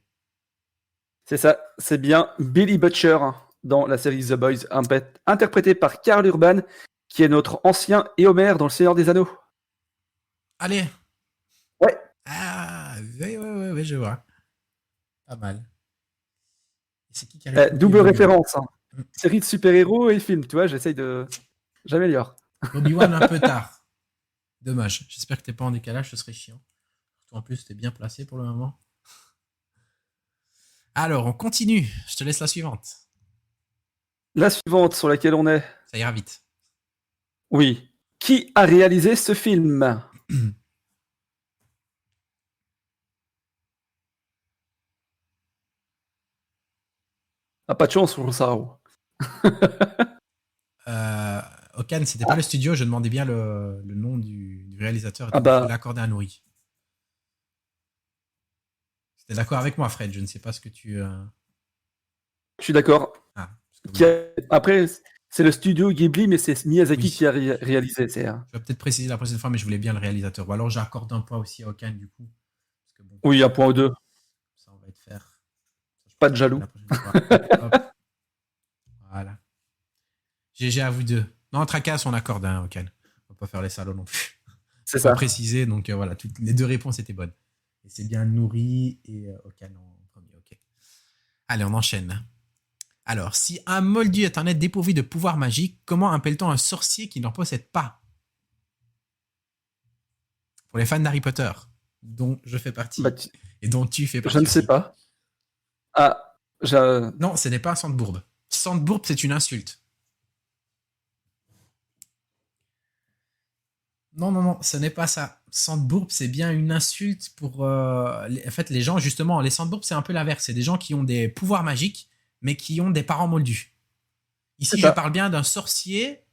C'est ça, c'est bien Billy Butcher dans la série The Boys, interprété par Karl Urban, qui est notre ancien Éomer dans Le Seigneur des Anneaux. Allez. Ouais. Ah, ouais, je vois. Pas mal. C'est qui double référence. Hein. Série de super-héros et film, tu vois, j'améliore. Obi-Wan un peu tard. Dommage. J'espère que t'es pas en décalage, ce serait chiant. Toi en plus, t'es bien placé pour le moment. Alors, on continue. Je te laisse la suivante. La suivante sur laquelle on est. Ça ira vite. Oui. Qui a réalisé ce film? Ah, pas de chance pour ça. Okan, c'était pas le studio, je demandais bien le nom du réalisateur. Ah bah. Je l'ai accordé à Nourri. C'était d'accord avec moi, Fred. Je ne sais pas ce que tu. Je suis d'accord. Ah, Après, c'est le studio Ghibli, mais c'est Miyazaki qui a réalisé. Je vais peut-être préciser la prochaine fois, mais je voulais bien le réalisateur. Ou alors j'accorde un point aussi à Okan, du coup. Parce que bon, oui, un point ou deux. Ça, on va être faire. Pas de jaloux. Hop. Voilà. GG à vous deux. Non, tracasse, on accorde, hein, Okan. On va pas faire les salauds non plus. C'est ça. Préciser, donc voilà, les 2 réponses étaient bonnes. Et c'est bien Nourri et Okan en premier. Ok. Allez, on enchaîne. Alors, si un moldu est un être dépourvu de pouvoir magique, comment appelle-t-on un sorcier qui n'en possède pas? Pour les fans d'Harry Potter, dont je fais partie, et dont tu fais partie. Je ne sais pas. Ah, non, ce n'est pas un Sandbourbe. Sandbourbe, c'est une insulte. Non, non, non, ce n'est pas ça. Sandbourbe, c'est bien une insulte pour. En fait, les gens, justement, les Sandbourbes, c'est un peu l'inverse. C'est des gens qui ont des pouvoirs magiques, mais qui ont des parents moldus. C'est Ici, je ça. parle bien d'un sorcier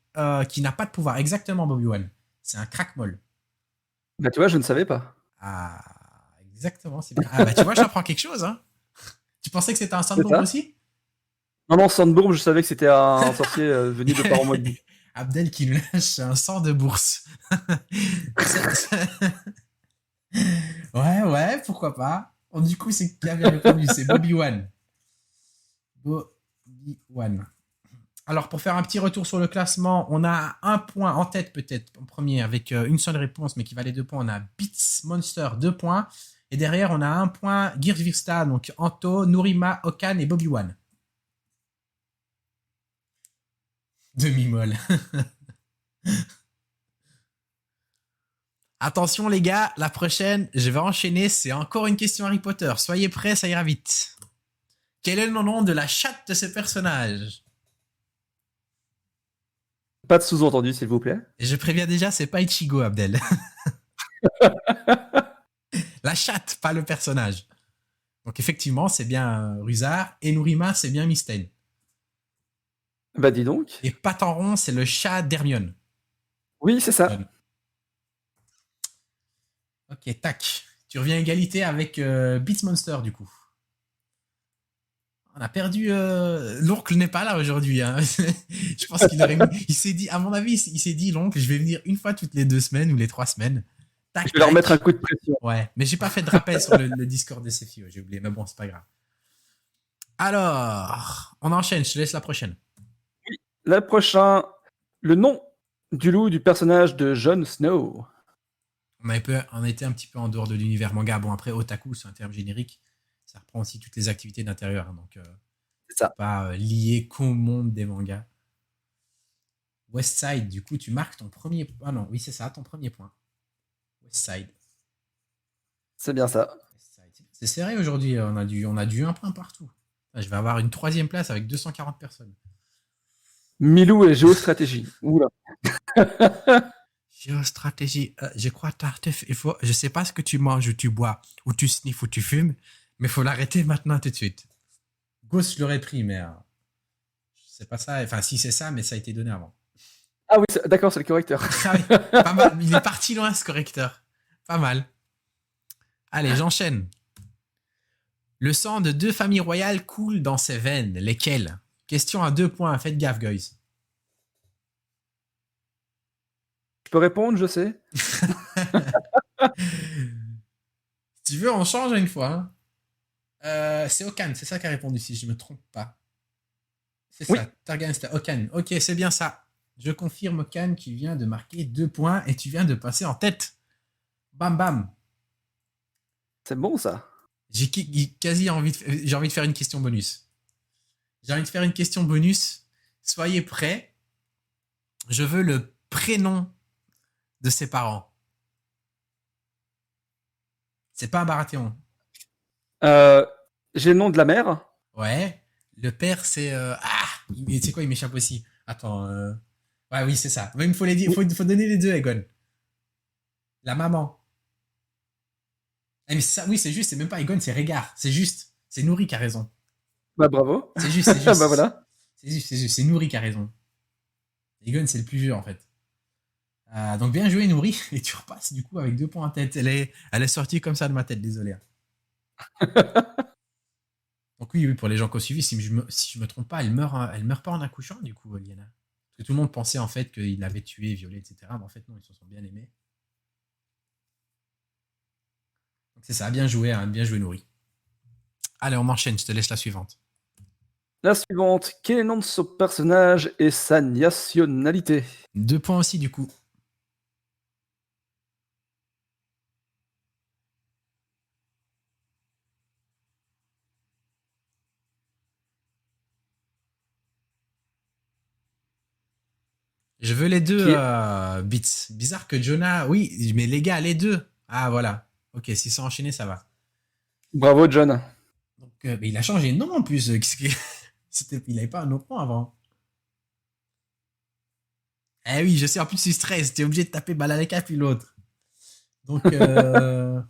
qui n'a pas de pouvoir. Exactement, Bobby One. C'est un crack-molle. Bah, tu vois, je ne savais pas. Ah, exactement, c'est bien. Ah, bah, tu vois, j'apprends quelque chose, hein. Tu pensais que c'était un C'est Sandbourbe ça. aussi? Non, non, Sandbourg, je savais que c'était un sorcier venu de parents moldus. Abdel qui nous lâche un sang de bourse. Ouais, ouais, pourquoi pas. Oh, du coup, c'est qui avait répondu? C'est Bobby One. Bobby One. Alors, pour faire un petit retour sur le classement, on a un point en tête peut-être en premier avec une seule réponse, mais qui valait 2 points. On a Beats Monster 2 points. Et derrière, on a un point Girvista, donc Anto, Nurima, Okan et Bobby One. Demi-molle. Attention les gars, la prochaine, je vais enchaîner, c'est encore une question Harry Potter. Soyez prêts, ça ira vite. Quel est le nom de la chatte de ce personnage? Pas de sous-entendu, s'il vous plaît. Et je préviens déjà, c'est pas Ichigo Abdel. La chatte, pas le personnage. Donc effectivement, c'est bien Ruzard. Et Nurima, c'est bien Mystane. Bah, dis donc. Et Patenron, c'est le chat d'Hermione. Oui, c'est ça. Ok, tac. Tu reviens à égalité avec Beats Monster, du coup. On a perdu. L'oncle n'est pas là aujourd'hui. Hein. Je pense qu'il aurait. Il s'est dit, à mon avis, il s'est dit, l'oncle, je vais venir une fois toutes les 2 semaines ou les 3 semaines. Je Tac, vais leur mettre un tac. coup de pression. Ouais, mais j'ai pas fait de rappel sur le Discord de CFIO, j'ai oublié, mais bon, c'est pas grave. Alors, on enchaîne, je te laisse la prochaine. Le prochain, le nom du loup du personnage de Jon Snow. On a été un petit peu en dehors de l'univers manga. Bon, après, otaku, c'est un terme générique. Ça reprend aussi toutes les activités d'intérieur. Hein, donc, C'est c'est ça. pas lié qu'au monde des mangas. Westside, du coup, tu marques ton premier point. Ah non, oui, c'est ça, ton premier point. Westside. C'est bien ça. C'est serré aujourd'hui. On a du un point partout. Je vais avoir une troisième place avec 240 personnes. Milou et géostratégie. Oula. Géostratégie. Je crois, Tartuffe, je sais pas ce que tu manges ou tu bois, ou tu sniffes ou tu fumes, mais il faut l'arrêter maintenant tout de suite. Ghost, je l'aurais pris, mais c'est pas ça. Enfin, si c'est ça, mais ça a été donné avant. Ah oui, d'accord, c'est le correcteur. Ah oui, pas mal. Il est parti loin, ce correcteur. Pas mal. Allez, j'enchaîne. Le sang de 2 familles royales coule dans ses veines. Lesquelles? Question à 2 points. Faites gaffe, guys. Je peux répondre, je sais. Si tu veux, on change une fois. Hein. C'est Okan, c'est ça qui a répondu, si je me trompe pas. C'est Oui, ça, Targan, c'était Okan. Ok, c'est bien ça. Je confirme, Okan, qui vient de marquer 2 points et tu viens de passer en tête. Bam bam. c'est bon ça. J'ai quasi j'ai envie de faire une question bonus. J'ai envie de faire une question bonus. Soyez prêts. Je veux le prénom de ses parents. C'est pas un Baratheon. Euh, J'ai le nom de la mère. Ouais. Le père, c'est. C'est quoi, il m'échappe aussi. Attends. Ouais, oui, c'est ça. Mais il me faut les dire. Faut donner les deux, Egon. La maman. Eh, mais ça, oui, c'est juste. C'est même pas Egon, c'est Régard. C'est juste. C'est Nourri qui a raison. Bah bravo. C'est juste, c'est Bah juste. voilà. C'est juste, c'est juste. C'est Nourri qui a raison. Egon, c'est le plus vieux, en fait. Donc bien joué, Nourri. Et tu repasses, du coup, avec 2 points en tête. Elle est sortie comme ça de ma tête, désolé. Donc oui, oui, pour les gens qui ont suivi, si je me trompe pas, elle meurt pas en accouchant, du coup, Liana. Parce que tout le monde pensait en fait qu'il l'avait tué, violé, etc. Mais en fait, non, ils se sont bien aimés. Donc c'est ça, bien joué, hein, bien joué, Nourri. Allez, on enchaîne, je te laisse la suivante. La suivante. Quel est le nom de ce personnage et sa nationalité? 2 points aussi, du coup. Je veux les deux Qui est... bits. Bizarre que Jonah. Oui, mais les gars, les deux. Ah, voilà. Ok, si c'est enchaîné, ça va. Bravo, John. Donc, mais il a changé de nom en plus. Il n'avait pas un autre nom avant. Eh oui, je sais, en plus, tu stresses. T'es obligé de taper balle avec un puis l'autre. Donc,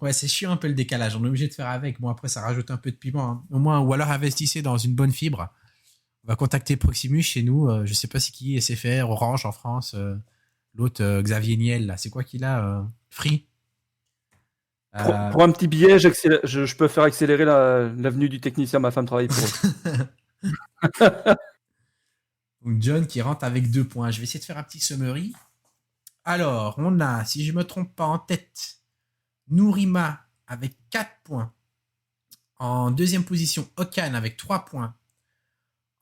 ouais, c'est chiant un peu le décalage. On est obligé de faire avec. Bon, après, ça rajoute un peu de piment, hein. Au moins, ou alors investissez dans une bonne fibre. On va contacter Proximus chez nous. Je sais pas c'est qui, SFR, Orange en France. L'autre, Xavier Niel, là. C'est quoi qu'il a Free. Euh, Pour un petit billet, je peux faire accélérer l'avenue du technicien. Ma femme travaille pour eux. donc John qui rentre avec 2 points. Je vais essayer de faire un petit summary. Alors, on a, si je me trompe pas en tête, Nourima avec 4 points. En deuxième position, Okan avec 3 points.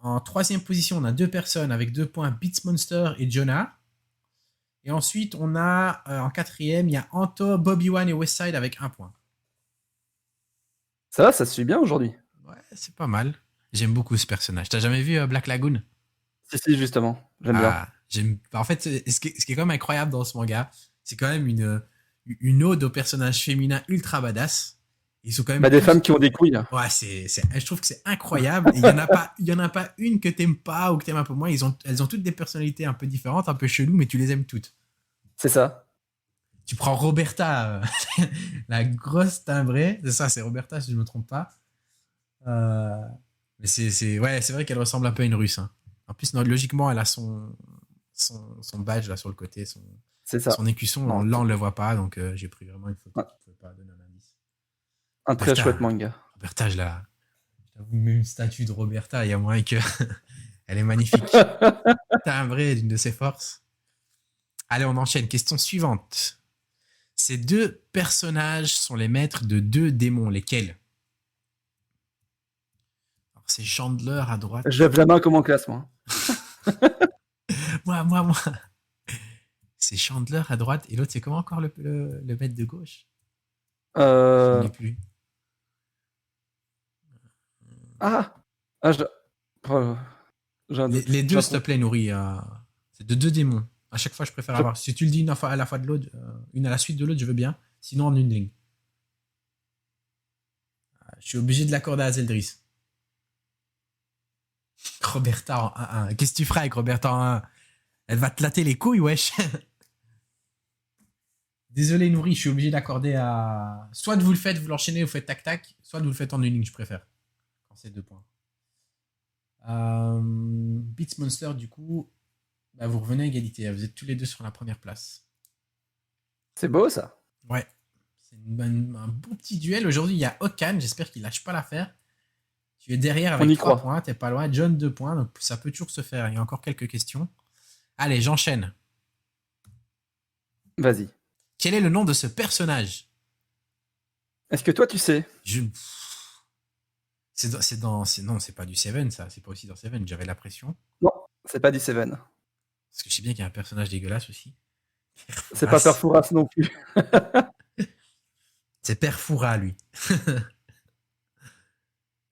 En troisième position, on a 2 personnes avec 2 points, Beats Monster et Jonah. Et ensuite, on a en quatrième, il y a Anto, Bobby One et Westside avec 1 point. Ça va, ça se suit bien aujourd'hui. Ouais, c'est pas mal. J'aime beaucoup ce personnage. T'as jamais vu Black Lagoon? Si, justement. J'aime bien. J'aime. En fait, ce qui est quand même incroyable dans ce manga, c'est quand même une ode aux personnages féminins ultra badass. Ils sont quand même Bah, des tous. femmes qui ont des couilles. Ouais, je trouve que c'est incroyable. Il y en a pas une que t'aimes pas ou que t'aimes un peu moins. Elles ont toutes des personnalités un peu différentes, un peu cheloues, mais tu les aimes toutes. C'est ça. Tu prends Roberta, la grosse timbrée. C'est ça, c'est Roberta, si je me trompe pas. Mais ouais, c'est vrai qu'elle ressemble un peu à une russe, hein. En plus, non, logiquement, elle a son badge là sur le côté, C'est ça. son écusson. Non, Là, on le voit pas, donc j'ai pris vraiment une photo ouais. qui ne pouvait pas donner un indice. Un très Roberta, chouette manga. Roberta, je t'avoue, même une statue de Roberta, il y a moins que. Elle est magnifique. Timbrée d'une de ses forces. Allez, on enchaîne. Question suivante. Ces 2 personnages sont les maîtres de 2 démons. Lesquels? Alors, c'est Chandler à droite. Je lève la main comme en classe, moi. Moi. C'est Chandler à droite. Et l'autre, c'est comment encore le maître de gauche? Je ne Euh... l'ai plus. Ah, ah je... oh, j'ai un doute. Les deux, s'il te plaît, nourris. C'est de 2 démons. À chaque fois, je préfère Je- avoir. Si tu le dis une fois à la fois de l'autre, une à la suite de l'autre, je veux bien. Sinon, en une ligne. Je suis obligé de l'accorder à Zeldris. Roberta en 1-1. Qu'est-ce que tu feras avec Roberta en 1? Elle va te latter les couilles, wesh. Désolé, Nourri, je suis obligé d'accorder à. Soit vous le faites, vous l'enchaînez, vous faites tac-tac. Soit vous le faites en une ligne, je préfère. Quand c'est 2 points. Beats Monster, du coup, bah, vous revenez à égalité. Vous êtes tous les 2 sur la première place. C'est beau, ça. Ouais. C'est un beau petit duel. Aujourd'hui, il y a Okan. J'espère qu'il lâche pas l'affaire. Tu es derrière On avec y 3 croit. points. T'es pas loin. John, 2 points. Donc ça peut toujours se faire. Il y a encore quelques questions. Allez, j'enchaîne. Vas-y. Quel est le nom de ce personnage? Est-ce que toi, tu sais? Non, c'est pas du Seven, ça. C'est pas aussi dans Seven. J'avais la pression. Non, c'est pas du Seven. Parce que je sais bien qu'il y a un personnage dégueulasse aussi. C'est pas Perfouras non plus. C'est Perfura, lui.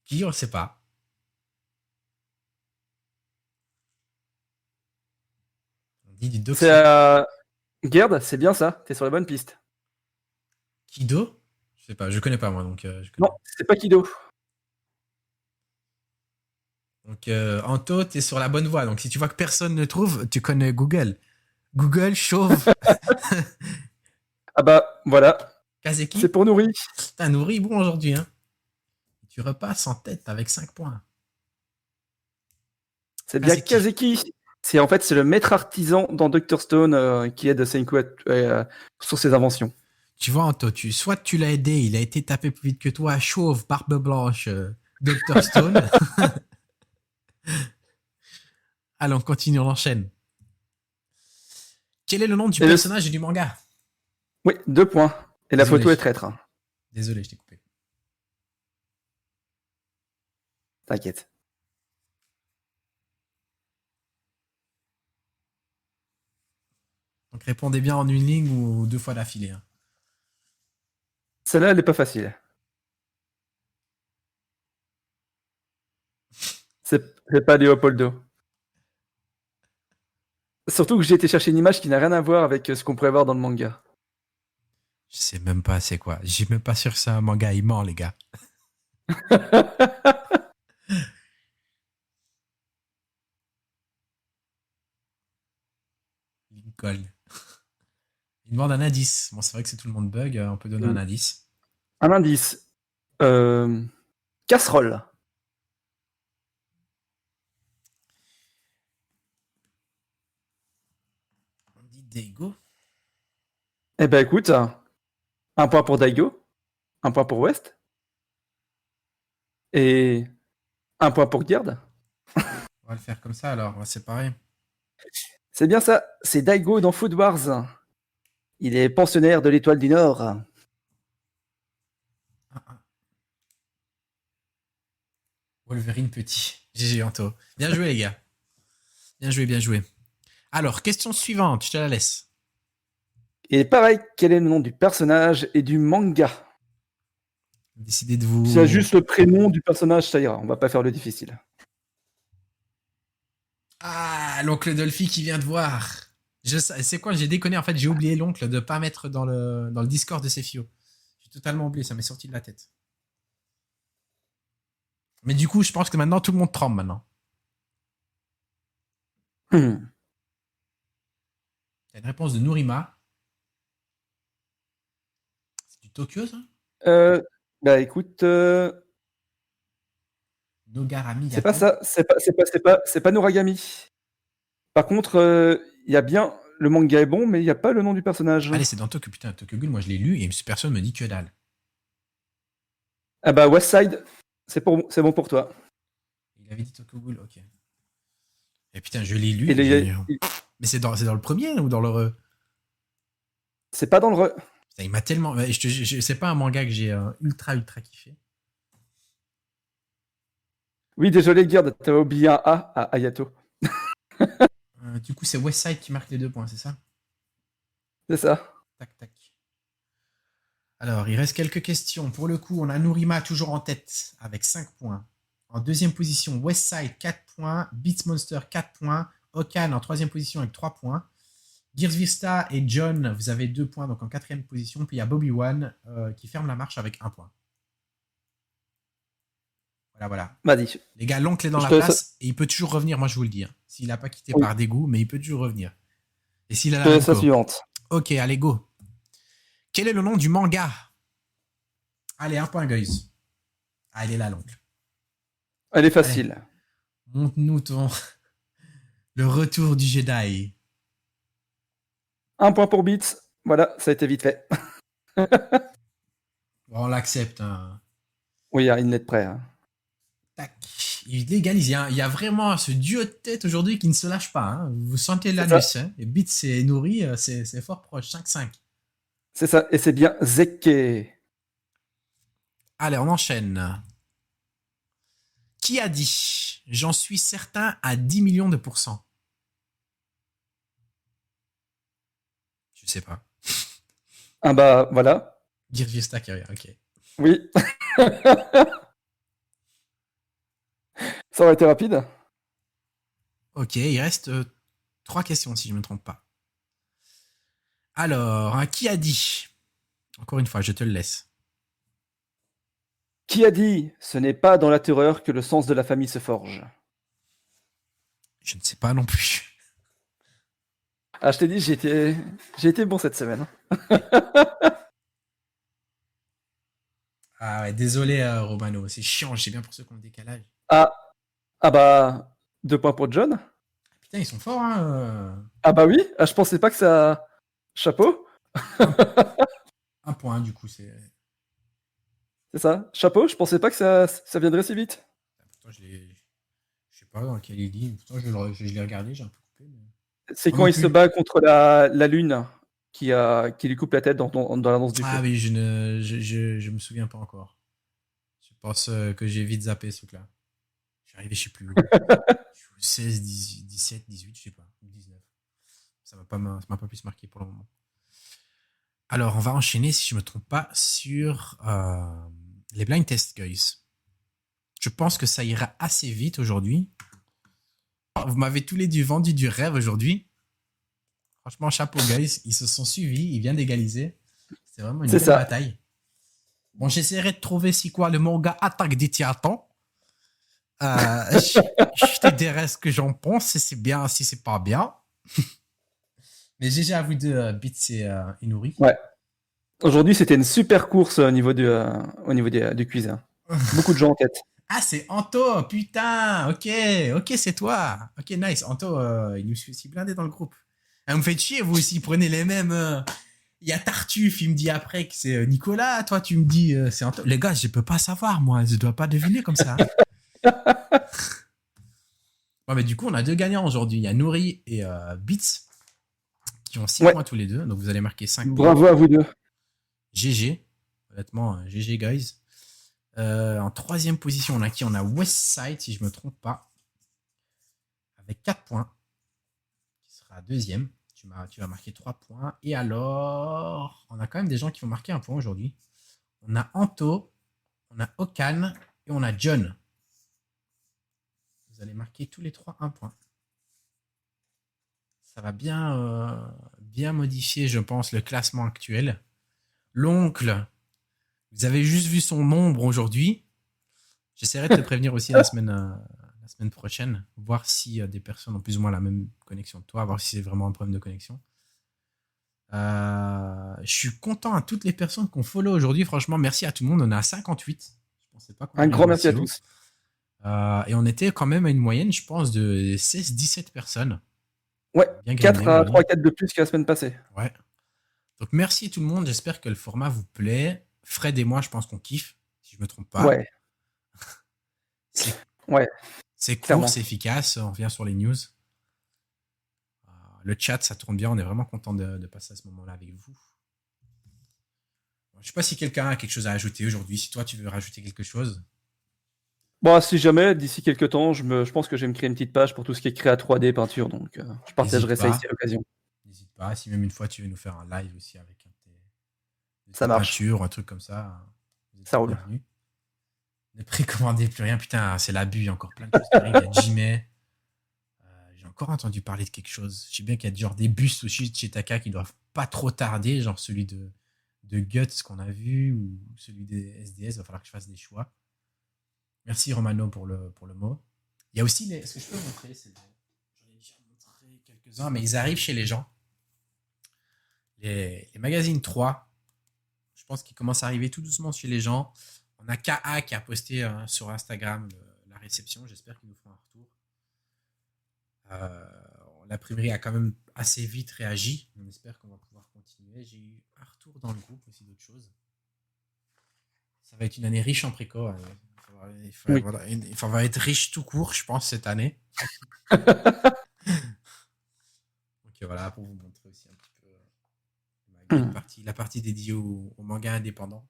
Qui, on sait pas. On dit du C'est Doxy. Gerd, c'est bien ça. T'es sur la bonne piste. Kido? Je sais pas, je connais pas moi, donc je connais. Non, c'est pas Kido. Donc Anto, t'es sur la bonne voie. Donc si tu vois que personne ne trouve, tu connais Google. Google, chauve, Ah bah, voilà. Kazeki. C'est pour Nourri. T'as nourri bon aujourd'hui, hein. Tu repasses en tête avec 5 points. C'est bien Kazeki. Kazeki. C'est le maître artisan dans Dr. Stone qui aide Senku sur ses inventions. Tu vois, Anto, soit tu l'as aidé, il a été tapé plus vite que toi, chauve, barbe blanche, Dr. Stone. Allez, on continue, on enchaîne. Quel est le nom du personnage du manga? Oui, 2 points. Et la Désolé, photo est traître. Désolé, je t'ai coupé. T'inquiète. Donc répondez bien en une ligne ou 2 fois d'affilée, hein. Celle-là, elle est pas facile. C'est pas Leopoldo. Surtout que j'ai été chercher une image qui n'a rien à voir avec ce qu'on pourrait voir dans le manga. Je sais même pas c'est quoi. J'ai même pas sûr que c'est un manga, il ment, les gars. Gold. Il demande un indice. Bon, c'est vrai que c'est tout le monde bug. On peut donner un indice. Un indice. Casserole. On dit Daigo. Eh ben écoute, un point pour Daigo, un point pour West, et un point pour Gerd. On va le faire comme ça alors. On va séparer. C'est bien ça, c'est Daigo dans Food Wars. Il est pensionnaire de l'Étoile du Nord. Ah, ah. Wolverine petit. GG Anto. Bien joué, les gars. Bien joué, bien joué. Alors, question suivante. Je te la laisse. Et pareil, quel est le nom du personnage et du manga? Décidez de vous. C'est juste le prénom du personnage, ça ira. On va pas faire le difficile. Ah, l'oncle Dolphy qui vient de voir. C'est quoi, j'ai déconné. En fait, j'ai oublié l'oncle de pas mettre dans le Discord de Cefio. J'ai totalement oublié, ça m'est sorti de la tête. Mais du coup, je pense que maintenant, tout le monde tremble maintenant. T'as une réponse de Nourima. C'est du Tokyo, ça? Bah écoute, Nogarami c'est pas Yato. ça, c'est pas Noragami. Par contre, il y a bien le manga est bon, mais il n'y a pas le nom du personnage. Allez, c'est dans Tokyo. Putain, Tokyo Ghoul, moi je l'ai lu et personne me dit que dalle. Ah bah Westside, c'est bon pour toi. Il avait dit Tokyo Ghoul, ok. Et putain, je l'ai lu. Mais c'est dans le premier ou dans le. C'est pas dans le Putain, il m'a tellement. C'est pas un manga que j'ai ultra kiffé. Oui, désolé, Gerd, t'avais oublié un A à Ayato. Du coup, c'est Westside qui marque les 2 points, c'est ça? C'est ça. Tac, tac. Alors, il reste quelques questions. Pour le coup, on a Nourima toujours en tête avec 5 points. En deuxième position, Westside 4 points. Beats Monster 4 points. Okan en troisième position avec 3 points. Gears Vista et John, vous avez 2 points, donc en quatrième position. Puis il y a Bobby One qui ferme la marche avec 1 point. Voilà. Vas-y. Les gars, l'oncle est dans la place et il peut toujours revenir, moi je vous le dis. Hein. S'il n'a pas quitté par dégoût, mais il peut toujours revenir. Et s'il a la suivante. Ok, allez, go. Quel est le nom du manga? Allez, 1 point, guys. Allez, là, l'oncle. Elle est facile. Allez. Montre-nous le retour du Jedi. 1 point pour Beats. Voilà, ça a été vite fait. Bon, on l'accepte. Hein. Oui, il est prêt. Hein. Tac. Il légalise. Il y a vraiment ce duo de tête aujourd'hui qui ne se lâche pas. Hein. Vous sentez l'anus. Hein. Et Beats et Nourri, c'est fort proche. 5-5. C'est ça. Et c'est bien Zeke. Allez, on enchaîne. Qui a dit? J'en suis certain à 10 millions de pourcents. Je sais pas. Ah bah, voilà. Gears Vista Carrier, ok. Oui. Ça aurait été rapide. Ok, il reste 3 questions si je ne me trompe pas. Alors, qui a dit? Encore une fois, je te le laisse. Qui a dit « Ce n'est pas dans la terreur que le sens de la famille se forge ». Je ne sais pas non plus. Ah, je t'ai dit, j'ai été bon cette semaine. Ah ouais, désolé Romano, c'est chiant, je sais bien pour ceux qui ont le décalage. Ah bah, 2 points pour John. Putain, ils sont forts, hein. Ah bah oui, je pensais pas que ça... Chapeau. 1 point, du coup, c'est... C'est ça, chapeau, je pensais pas que ça viendrait si vite. Pourtant, je sais pas dans lequel il dit, pourtant je l'ai regardé, j'ai un peu coupé. Mais... C'est quand il se bat contre la lune qui lui coupe la tête dans l'annonce du feu. Ah oui, je me souviens pas encore. Je pense que j'ai vite zappé ce truc-là. Je suis arrivé, je sais plus où. 16, 17, 18, je sais pas. 19. Ça m'a pas plus marqué pour le moment. Alors, on va enchaîner, si je me trompe pas, sur les blind tests, guys. Je pense que ça ira assez vite aujourd'hui. Vous m'avez tous les deux vendu du rêve aujourd'hui. Franchement, chapeau, guys. Ils se sont suivis, ils viennent d'égaliser. C'est vraiment une belle bataille. Bon, j'essaierai de trouver si quoi le manga Attaque des Titans. Je te dirai ce que j'en pense, si c'est bien, si c'est pas bien. Mais GG à vous deux, Bits et Nourri. Ouais. Aujourd'hui, c'était une super course au niveau du quiz, hein. Beaucoup de gens en tête. Ah, c'est Anto, putain, ok, c'est toi. Ok, nice. Anto, il nous suit aussi blindé dans le groupe. Ah, vous me faites chier, vous aussi, prenez les mêmes. Il y a Tartuffe, il me dit après que c'est Nicolas. Toi, tu me dis c'est Anto. Les gars, je peux pas savoir, moi. Je dois pas deviner comme ça. Ouais, mais du coup, on a deux gagnants aujourd'hui. Il y a Nouri et Beats qui ont 6 Ouais. points tous les deux. Donc, vous allez marquer 5 points. Bravo à vous deux. GG. Honnêtement, GG, guys. En troisième position, on a qui? On a Westside, si je me trompe pas, avec 4 points, qui sera deuxième. Tu vas marquer 3 points. Et alors, on a quand même des gens qui vont marquer un point aujourd'hui. On a Anto, on a Okan et on a John. Vous allez marquer tous les trois un point. Ça va bien modifier, je pense, le classement actuel. L'oncle, vous avez juste vu son ombre aujourd'hui. J'essaierai de te prévenir aussi la semaine prochaine, voir si des personnes ont plus ou moins la même connexion que toi, voir si c'est vraiment un problème de connexion. Je suis content à toutes les personnes qu'on follow aujourd'hui. Franchement, merci à tout le monde. On est à 58. Je pensais pas qu'on Un grand arriverait merci à aussi haut. tous. Et on était quand même à une moyenne, je pense, de 16-17 personnes. Ouais, Bien 4 grindé à aujourd'hui. 3-4 de plus que la semaine passée. Ouais. Donc merci tout le monde. J'espère que le format vous plaît. Fred et moi, je pense qu'on kiffe, si je me trompe pas. Ouais. C'est Ouais, c'est court, clairement. c'est efficace. On revient sur les news. Le chat, ça tourne bien. On est vraiment content de passer à ce moment-là avec vous. Je sais pas si quelqu'un a quelque chose à ajouter aujourd'hui. Si toi, tu veux rajouter quelque chose. Bon, si jamais, d'ici quelques temps, je pense que je vais me créer une petite page pour tout ce qui est créa 3D peinture, donc je partagerai ça ici à l'occasion. N'hésite pas. Si même une fois, tu veux nous faire un live aussi avec de Ça tes marche. peintures, un truc comme ça, vous êtes Ça les roule. bienvenus. Ne précommandez plus rien. Putain, c'est l'abus. Il y a encore plein de choses qui arrivent. Il y a Jimé. J'ai encore entendu parler de quelque chose. Je sais bien qu'il y a genre des bus aussi de chez Taka qui doivent pas trop tarder, genre celui de Guts qu'on a vu ou celui des SDS. Il va falloir que je fasse des choix. Merci Romano pour le mot. Il y a aussi les. Est-ce que je peux vous montrer? J'en ai déjà montré quelques-uns, mais ils arrivent chez les gens. Les magazines 3, je pense qu'ils commencent à arriver tout doucement chez les gens. On a KA qui a posté sur Instagram la réception. J'espère qu'ils nous feront un retour. L'imprimerie a quand même assez vite réagi. On espère qu'on va pouvoir continuer. J'ai eu un retour dans le groupe aussi d'autres choses. Ça va être une année riche en préco. Hein. Il va être riche tout court, je pense, cette année. Donc voilà, pour vous montrer aussi un petit peu la partie dédiée au manga indépendant.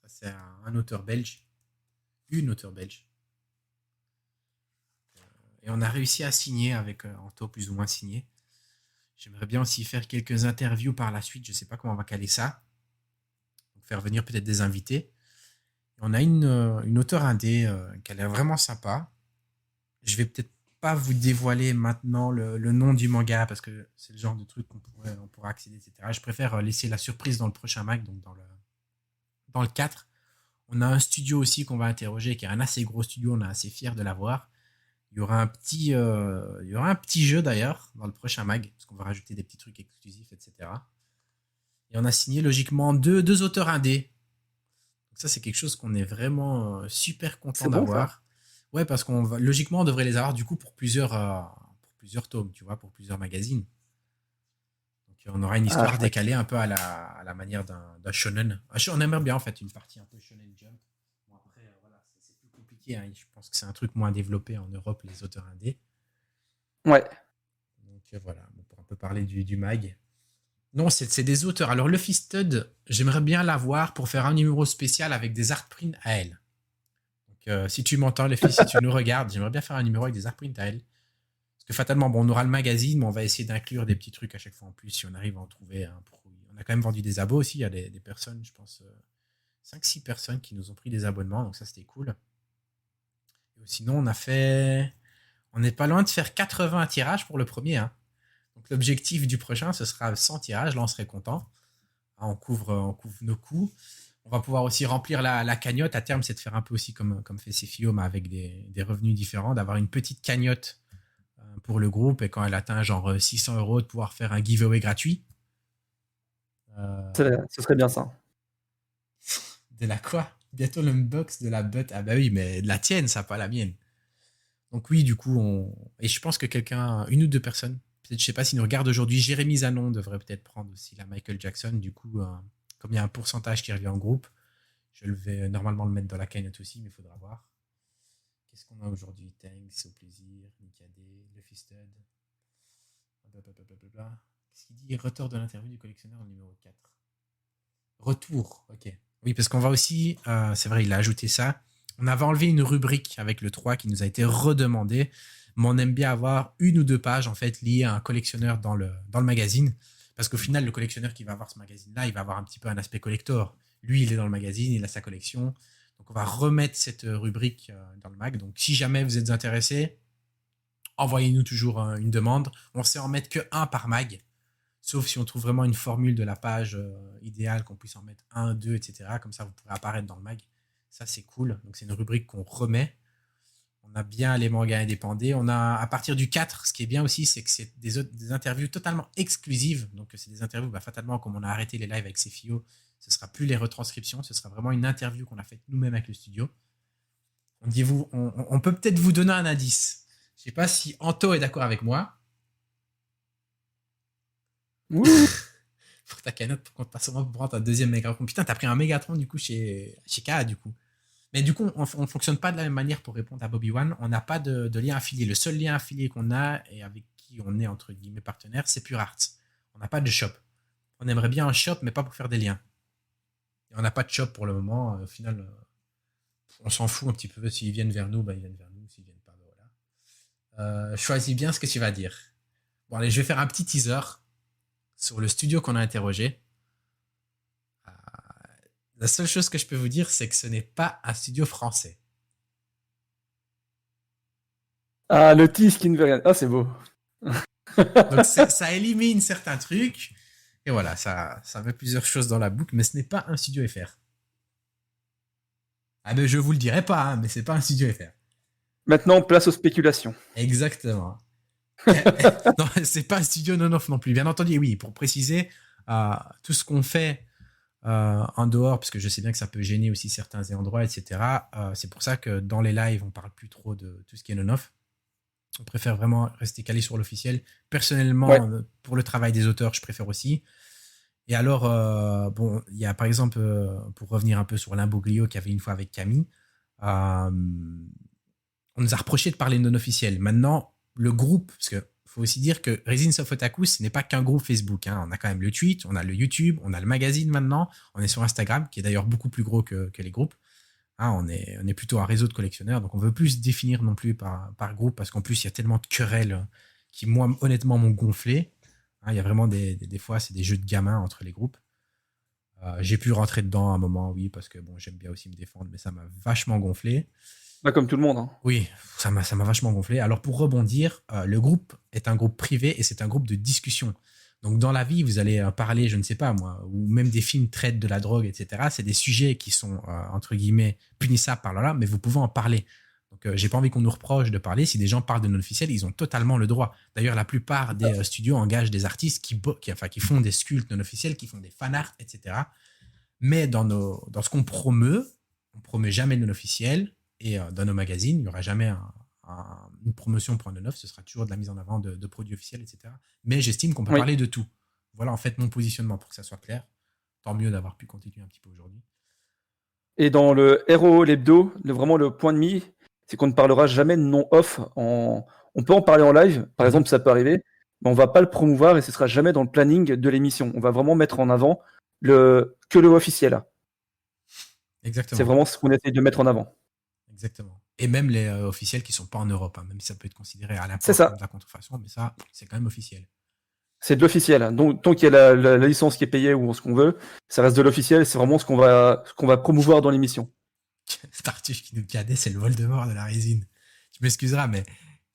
Ça, c'est un auteur belge. Une auteure belge. Et on a réussi à signer avec Anto, plus ou moins signé. J'aimerais bien aussi faire quelques interviews par la suite. Je ne sais pas comment on va caler ça. Donc faire venir peut-être des invités. Et on a une auteure indé qui a l'air vraiment sympa. Je vais peut-être pas vous dévoiler maintenant le nom du manga parce que c'est le genre de truc on pourra accéder, etc. Je préfère laisser la surprise dans le prochain mag, donc dans le 4. On a un studio aussi qu'on va interroger, qui est un assez gros studio. On est assez fiers de l'avoir. Il y aura un petit jeu d'ailleurs dans le prochain mag, parce qu'on va rajouter des petits trucs exclusifs, etc. Et on a signé logiquement deux auteurs indés. Donc ça, c'est quelque chose qu'on est vraiment super content C'est bon, d'avoir. ça. Ouais, parce logiquement, on devrait les avoir du coup pour plusieurs tomes, tu vois, pour plusieurs magazines. Donc on aura une histoire chouette. décalée un peu à la manière d'un shonen. On aimerait bien en fait une partie un peu shonen jump. Bon, après, voilà, c'est plus compliqué. Hein. Je pense que c'est un truc moins développé en Europe, les auteurs indés. Ouais. Donc voilà, pour un peu parler du mag. Non, c'est des auteurs. Alors, Luffy Stud, j'aimerais bien l'avoir pour faire un numéro spécial avec des art prints à elle. Donc, si tu m'entends, Luffy, si tu nous regardes, j'aimerais bien faire un numéro avec des art prints à elle. Parce que fatalement, bon, on aura le magazine, mais on va essayer d'inclure des petits trucs à chaque fois en plus si on arrive à en trouver un. On a quand même vendu des abos aussi. Il y a des personnes, je pense, 5-6 personnes qui nous ont pris des abonnements. Donc, ça, c'était cool. Et sinon, on n'est pas loin de faire 80 tirages pour le premier. Hein. Donc l'objectif du prochain, ce sera 100 tirages. Là, on serait content. On couvre nos coûts. On va pouvoir aussi remplir la cagnotte. À terme, c'est de faire un peu aussi comme fait Céphio, mais avec des revenus différents, d'avoir une petite cagnotte pour le groupe et quand elle atteint genre 600 euros, de pouvoir faire un giveaway gratuit. Ce serait bien ça. De la quoi? Bientôt l'unbox de la butt. Ah bah oui, mais de la tienne, ça, pas la mienne. Donc oui, du coup, et je pense que une ou deux personnes, peut-être, je sais pas s'ils nous regardent aujourd'hui, Jérémy Zanon devrait peut-être prendre aussi la Michael Jackson. Du coup, comme il y a un pourcentage qui revient en groupe, je vais normalement le mettre dans la cagnotte aussi, mais il faudra voir. Qu'est-ce qu'on a aujourd'hui? Thanks, au plaisir, Nicadé, Le Fisted. Qu'est-ce qu'il dit? Retour de l'interview du collectionneur numéro 4. Retour, ok. Oui, parce qu'on va aussi, c'est vrai, il a ajouté ça. On avait enlevé une rubrique avec le 3 qui nous a été redemandée, mais on aime bien avoir une ou deux pages en fait liées à un collectionneur dans le magazine, parce qu'au final, le collectionneur qui va avoir ce magazine-là, il va avoir un petit peu un aspect collector. Lui, il est dans le magazine, il a sa collection. Donc, on va remettre cette rubrique dans le mag. Donc, si jamais vous êtes intéressé, envoyez-nous toujours une demande. On sait en mettre que un par mag. Sauf si on trouve vraiment une formule de la page idéale, qu'on puisse en mettre un, deux, etc. Comme ça, vous pourrez apparaître dans le mag. Ça, c'est cool. Donc, c'est une rubrique qu'on remet. On a bien les mangas indépendants. On a, à partir du 4, ce qui est bien aussi, c'est que c'est des interviews totalement exclusives. Donc, c'est des interviews, fatalement, comme on a arrêté les lives avec Cefio, ce ne sera plus les retranscriptions. Ce sera vraiment une interview qu'on a faite nous-mêmes avec le studio. On peut peut-être vous donner un indice. Je ne sais pas si Anto est d'accord avec moi. Pour ta cagnotte pour qu'on te passe pour prendre ta deuxième Megatron. Putain, t'as pris un Megatron du coup chez KA du coup. Mais du coup, on fonctionne pas de la même manière pour répondre à Bobby One. On n'a pas de lien affilié. Le seul lien affilié qu'on a et avec qui on est entre guillemets partenaire, c'est Pure Arts. On n'a pas de shop. On aimerait bien un shop, mais pas pour faire des liens. Et on n'a pas de shop pour le moment. Au final, on s'en fout un petit peu. S'ils viennent vers nous, ils viennent vers nous. S'ils viennent pas, voilà. Choisis bien ce que tu vas dire. Bon, allez, je vais faire un petit teaser sur le studio qu'on a interrogé. La seule chose que je peux vous dire, c'est que ce n'est pas un studio français. Ah, le tease qui ne veut rien. Ah, c'est beau. Donc ça élimine certains trucs. Et voilà, ça met plusieurs choses dans la boucle, mais ce n'est pas un studio FR. Ah ben je vous le dirai pas, hein, mais c'est pas un studio FR. Maintenant, place aux spéculations. Exactement. Non, c'est pas un studio non-off non plus. Bien entendu, oui, pour préciser, tout ce qu'on fait en dehors, parce que je sais bien que ça peut gêner aussi certains endroits, etc. C'est pour ça que dans les lives, on parle plus trop de tout ce qui est non-off. On préfère vraiment rester calé sur l'officiel. Personnellement, ouais. Pour le travail des auteurs, je préfère aussi. Et alors, bon, il y a par exemple, pour revenir un peu sur l'imboglio qu'il y avait une fois avec Camille, on nous a reproché de parler non-officiel. Maintenant, le groupe, parce que faut aussi dire que Resins of Otaku, ce n'est pas qu'un groupe Facebook. Hein. On a quand même le tweet, on a le YouTube, on a le magazine maintenant, on est sur Instagram, qui est d'ailleurs beaucoup plus gros que les groupes. Hein, on est plutôt un réseau de collectionneurs, donc on veut plus se définir non plus par groupe, parce qu'en plus, il y a tellement de querelles qui, moi, honnêtement, m'ont gonflé. Hein, il y a vraiment des fois, c'est des jeux de gamins entre les groupes. J'ai pu rentrer dedans à un moment, oui, parce que bon, j'aime bien aussi me défendre, mais ça m'a vachement gonflé. Bah, comme tout le monde. Hein. Oui, ça m'a vachement gonflé. Alors pour rebondir, le groupe est un groupe privé et c'est un groupe de discussion. Donc dans la vie, vous allez parler, je ne sais pas moi, ou même des films traitent de la drogue, etc. C'est des sujets qui sont, entre guillemets, punissables par là, mais vous pouvez en parler. Donc j'ai pas envie qu'on nous reproche de parler. Si des gens parlent de non-officiel, ils ont totalement le droit. D'ailleurs, la plupart des studios engagent des artistes qui font des sculptes non-officiels, qui font des fanarts, etc. Mais dans ce qu'on promeut, on promeut jamais le non-officiel. Et dans nos magazines, il n'y aura jamais une promotion pour un non-off, ce sera toujours de la mise en avant de produits officiels, etc. Mais j'estime qu'on peut parler de tout. Voilà en fait mon positionnement pour que ça soit clair. Tant mieux d'avoir pu continuer un petit peu aujourd'hui. Et dans le RO l'hebdo, vraiment le point de mie, c'est qu'on ne parlera jamais de non-off. On peut en parler en live, par exemple, ça peut arriver, mais on ne va pas le promouvoir et ce ne sera jamais dans le planning de l'émission. On va vraiment mettre en avant que le officiel. Exactement. C'est vraiment ce qu'on essaie de mettre en avant. Exactement. Et même les officiels qui ne sont pas en Europe, hein, même si ça peut être considéré à l'import comme de la contrefaçon, mais ça, c'est quand même officiel. C'est de l'officiel. Donc, tant qu'il y a la licence qui est payée ou ce qu'on veut, ça reste de l'officiel. C'est vraiment ce qu'on va promouvoir dans l'émission. Startuche qui nous cadait, c'est le Voldemort de la résine. Tu m'excuseras, mais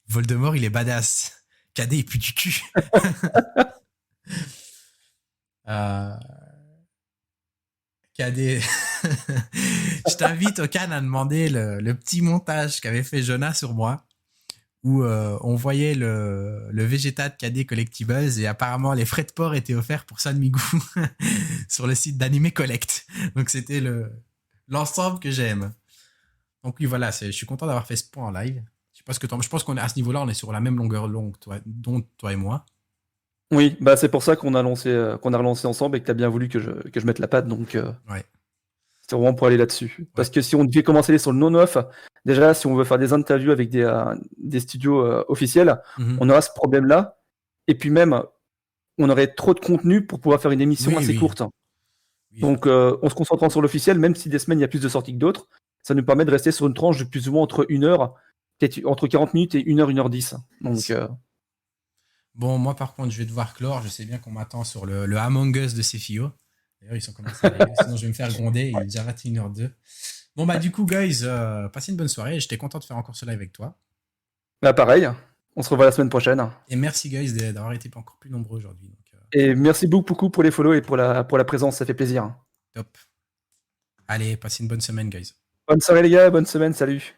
Voldemort, il est badass. Cadet, il pue du cul. Cadet. Je t'invite, Okan, à demander le petit montage qu'avait fait Jonah sur moi, où on voyait le Vegeta de KD Collectibles et apparemment les frais de port étaient offerts pour San Migu sur le site d'Anime Collect. Donc c'était l'ensemble que j'aime. Donc oui, voilà, je suis content d'avoir fait ce point en live. Je sais pas ce que je pense qu'on est à ce niveau-là, on est sur la même longueur longue, dont toi et moi. Oui, bah c'est pour ça qu'on a relancé ensemble et que tu as bien voulu que je mette la patte, donc Ouais. c'est vraiment pour aller là-dessus. Parce Ouais. que si on devait commencer sur le non-off, déjà, si on veut faire des interviews avec des studios officiels, Mhm. on aura ce problème-là. Et puis même, on aurait trop de contenu pour pouvoir faire une émission Oui, assez oui. courte. Oui, Donc, on se concentrant sur l'officiel, même si des semaines, il y a plus de sorties que d'autres, ça nous permet de rester sur une tranche de plus ou moins entre 1 heure, peut-être entre 40 minutes et 1 heure, 1 heure 10. Donc, Bon, moi par contre, je vais devoir clore. Je sais bien qu'on m'attend sur le Among Us de Cefio. D'ailleurs, ils sont commencés à arriver. Sinon, je vais me faire gronder. Il est déjà 21h02. Bon, bah, du coup, guys, passez une bonne soirée. J'étais content de faire encore ce live avec toi. là, pareil, on se revoit la semaine prochaine. Et merci, guys, d'avoir été encore plus nombreux aujourd'hui. Donc, Et merci beaucoup pour les follow et pour la présence, ça fait plaisir. top. Allez, passez une bonne semaine, guys. Bonne soirée les gars, bonne semaine, salut.